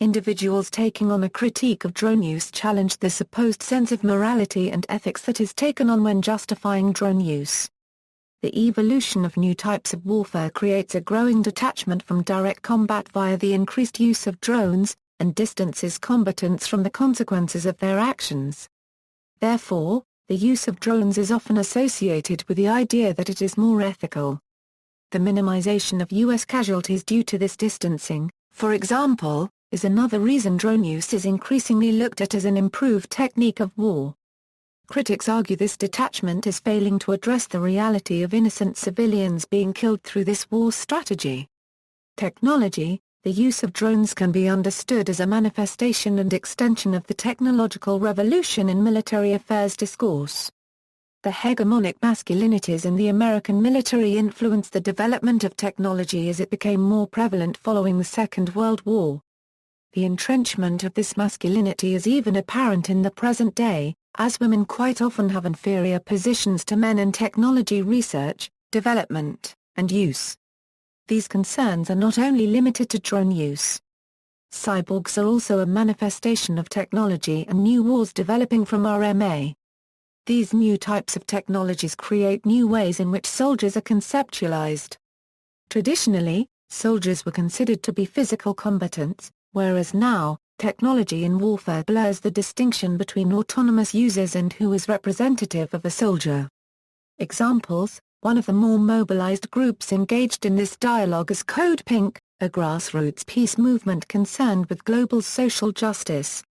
Individuals taking on a critique of drone use challenge the supposed sense of morality and ethics that is taken on when justifying drone use. The evolution of new types of warfare creates a growing detachment from direct combat via the increased use of drones, and distances combatants from the consequences of their actions. Therefore, the use of drones is often associated with the idea that it is more ethical. The minimization of U.S. casualties due to this distancing, for example, is another reason drone use is increasingly looked at as an improved technique of war. Critics argue this detachment is failing to address the reality of innocent civilians being killed through this war strategy. Technology: the use of drones can be understood as a manifestation and extension of the technological revolution in military affairs discourse. The hegemonic masculinities in the American military influenced the development of technology as it became more prevalent following the Second World War. The entrenchment of this masculinity is even apparent in the present day, as women quite often have inferior positions to men in technology research, development, and use. These concerns are not only limited to drone use. Cyborgs are also a manifestation of technology and new wars developing from RMA. These new types of technologies create new ways in which soldiers are conceptualized. Traditionally, soldiers were considered to be physical combatants, whereas now, technology in warfare blurs the distinction between autonomous users and who is representative of a soldier. Examples: one of the more mobilized groups engaged in this dialogue is Code Pink, a grassroots peace movement concerned with global social justice.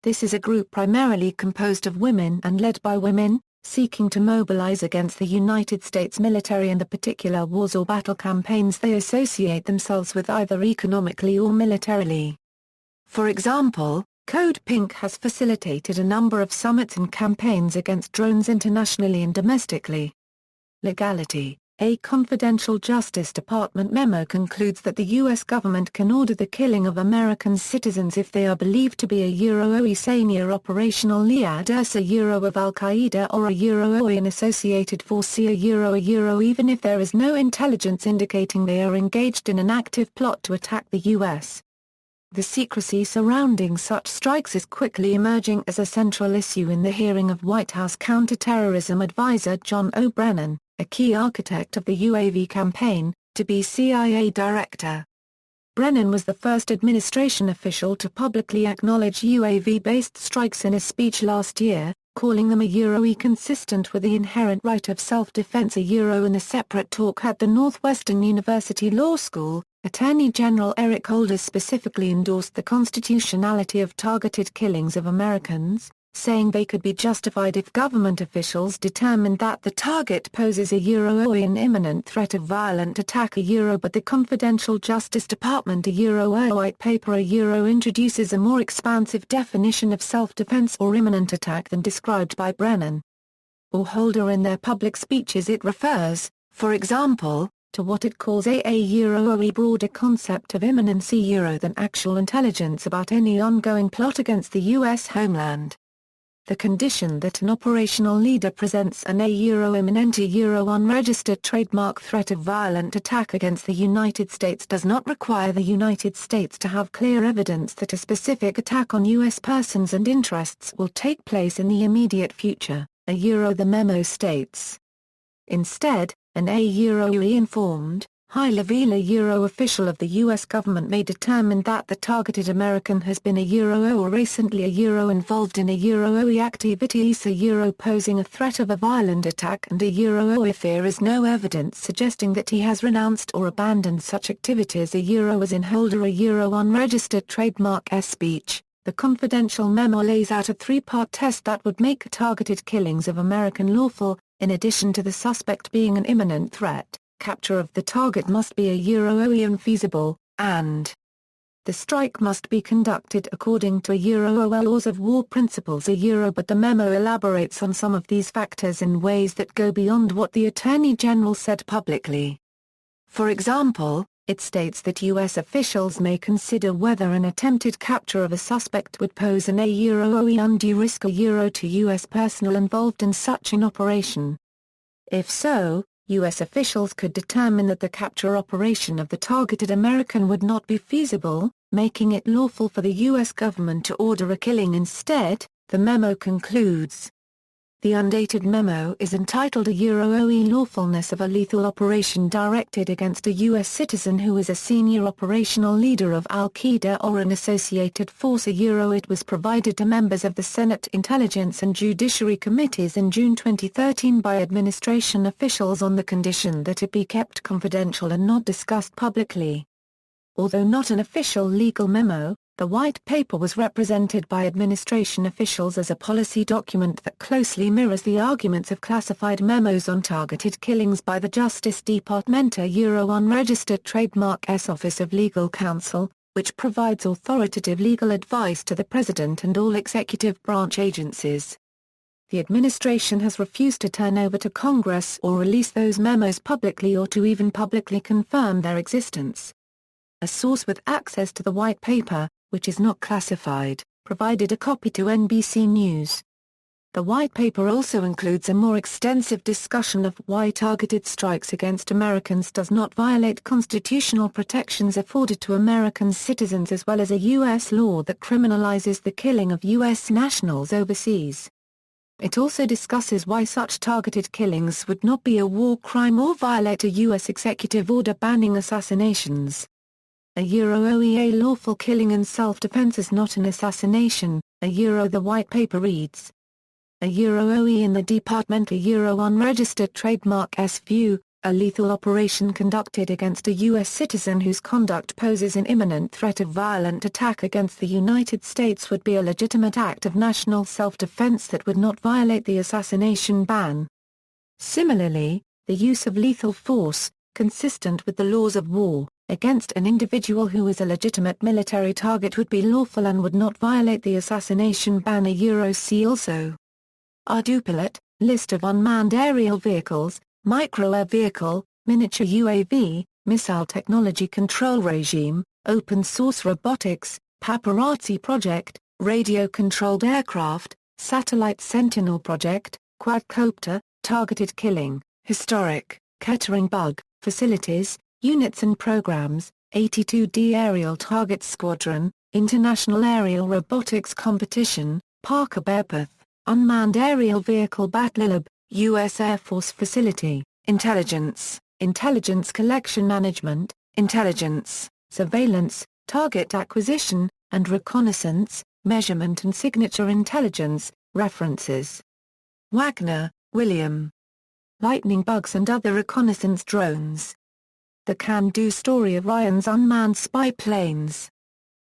This is a group primarily composed of women and led by women, seeking to mobilize against the United States military and the particular wars or battle campaigns they associate themselves with either economically or militarily. For example, Code Pink has facilitated a number of summits and campaigns against drones internationally and domestically. Legality: a confidential Justice Department memo concludes that the U.S. government can order the killing of American citizens if they are believed to be a OE operational liad ursa of Al-Qaeda or a OE an associated force a even if there is no intelligence indicating they are engaged in an active plot to attack the U.S. The secrecy surrounding such strikes is quickly emerging as a central issue in the hearing of White House counterterrorism advisor John O'Brien, a key architect of the UAV campaign, to be CIA director. Brennan was the first administration official to publicly acknowledge UAV-based strikes in a speech last year, calling them a consistent with the inherent right of self-defense in a separate talk at the Northwestern University Law School. Attorney General Eric Holder specifically endorsed the constitutionality of targeted killings of Americans, saying they could be justified if government officials determined that the target poses a an imminent threat of violent attack but the confidential Justice Department white paper introduces a more expansive definition of self-defense or imminent attack than described by Brennan or Holder in their public speeches. It refers, for example, to what it calls a broader concept of imminency than actual intelligence about any ongoing plot against the U.S. homeland. The condition that an operational leader presents an imminent unregistered trademark threat of violent attack against the United States does not require the United States to have clear evidence that a specific attack on U.S. persons and interests will take place in the immediate future, the memo states. Instead, an informed, high-level official of the U.S. government may determine that the targeted American has been or recently involved in OE activities posing a threat of a violent attack and if there is no evidence suggesting that he has renounced or abandoned such activities as in Holder unregistered trademark speech. The confidential memo lays out a three-part test that would make targeted killings of American lawful. In addition to the suspect being an imminent threat, capture of the target must be a OE infeasible, and the strike must be conducted according to laws of war principles but the memo elaborates on some of these factors in ways that go beyond what the Attorney General said publicly. For example, it states that U.S. officials may consider whether an attempted capture of a suspect would pose an OE undue risk to U.S. personnel involved in such an operation. If so, U.S. officials could determine that the capture operation of the targeted American would not be feasible, making it lawful for the U.S. government to order a killing instead, the memo concludes. The undated memo is entitled OE lawfulness of a lethal operation directed against a U.S. citizen who is a senior operational leader of Al-Qaeda or an associated force It was provided to members of the Senate Intelligence and Judiciary Committees in June 2013 by administration officials on the condition that it be kept confidential and not discussed publicly. Although not an official legal memo, the white paper was represented by administration officials as a policy document that closely mirrors the arguments of classified memos on targeted killings by the Justice Department unregistered trademark's Office of Legal Counsel, which provides authoritative legal advice to the President and all executive branch agencies. The administration has refused to turn over to Congress or release those memos publicly or to even publicly confirm their existence. A source with access to the white paper, which is not classified, provided a copy to NBC News. The white paper also includes a more extensive discussion of why targeted strikes against Americans does not violate constitutional protections afforded to American citizens as well as a U.S. law that criminalizes the killing of U.S. nationals overseas. It also discusses why such targeted killings would not be a war crime or violate a U.S. executive order banning assassinations. OEA lawful killing in self-defense is not an assassination. The white paper reads. OE in the departmental unregistered trademark S view, a lethal operation conducted against a U.S. citizen whose conduct poses an imminent threat of violent attack against the United States would be a legitimate act of national self-defense that would not violate the assassination ban. Similarly, the use of lethal force, consistent with the laws of war, against an individual who is a legitimate military target would be lawful and would not violate the assassination ban. See also. Ardupilot, list of unmanned aerial vehicles, micro-air vehicle, miniature UAV, missile technology control regime, open source robotics, paparazzi project, radio-controlled aircraft, satellite sentinel project, quadcopter, targeted killing, historic, Kettering bug, facilities, units and programs, 82D Aerial Target Squadron, International Aerial Robotics Competition, Parker Bearpath, Unmanned Aerial Vehicle Battlelab, U.S. Air Force Facility, Intelligence, Intelligence Collection Management, Intelligence, Surveillance, Target Acquisition, and Reconnaissance, Measurement and Signature Intelligence, References. Wagner, William. Lightning bugs and other reconnaissance drones. The Can-Do Story of Ryan's Unmanned Spy Planes.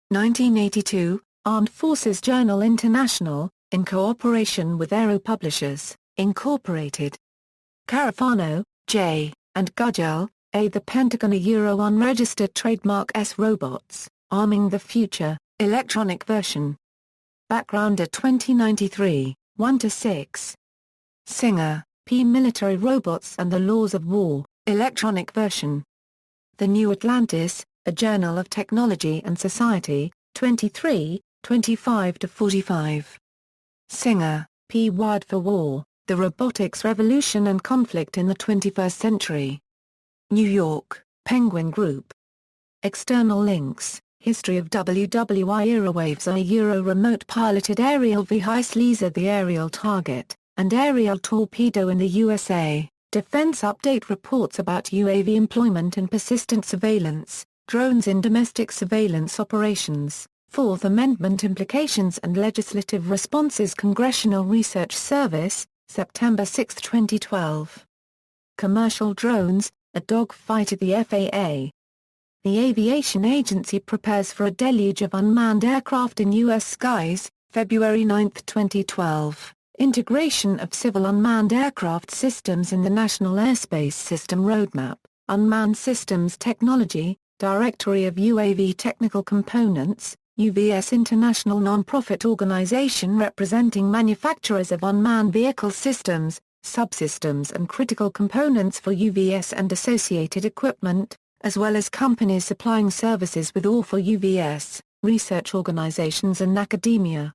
1982, Armed Forces Journal International, in cooperation with Aero Publishers, Incorporated. Carafano, J., and Gugel, A. The Pentagon unregistered trademark S. Robots, Arming the Future, electronic version. Backgrounder 2093, 1-6. Singer, P. Military Robots and the Laws of War, electronic version. The New Atlantis, A Journal of Technology and Society, 23, 25-45. Singer, P. Wired for War, The Robotics Revolution and Conflict in the 21st Century. New York, Penguin Group. External links, History of WWI Aerowaves are remote piloted aerial vehicle laser the aerial target, and aerial torpedo in the USA. Defense update reports about UAV employment in persistent surveillance, drones in domestic surveillance operations, Fourth Amendment implications and legislative responses. Congressional Research Service, September 6, 2012. Commercial drones, a dogfight at the FAA. The Aviation Agency prepares for a deluge of unmanned aircraft in U.S. skies, February 9, 2012. Integration of civil unmanned aircraft systems in the National Airspace System Roadmap, Unmanned Systems Technology, Directory of UAV Technical Components, UVS International non-profit organization representing manufacturers of unmanned vehicle systems, subsystems and critical components for UVS and associated equipment, as well as companies supplying services with or for UVS, research organizations and academia.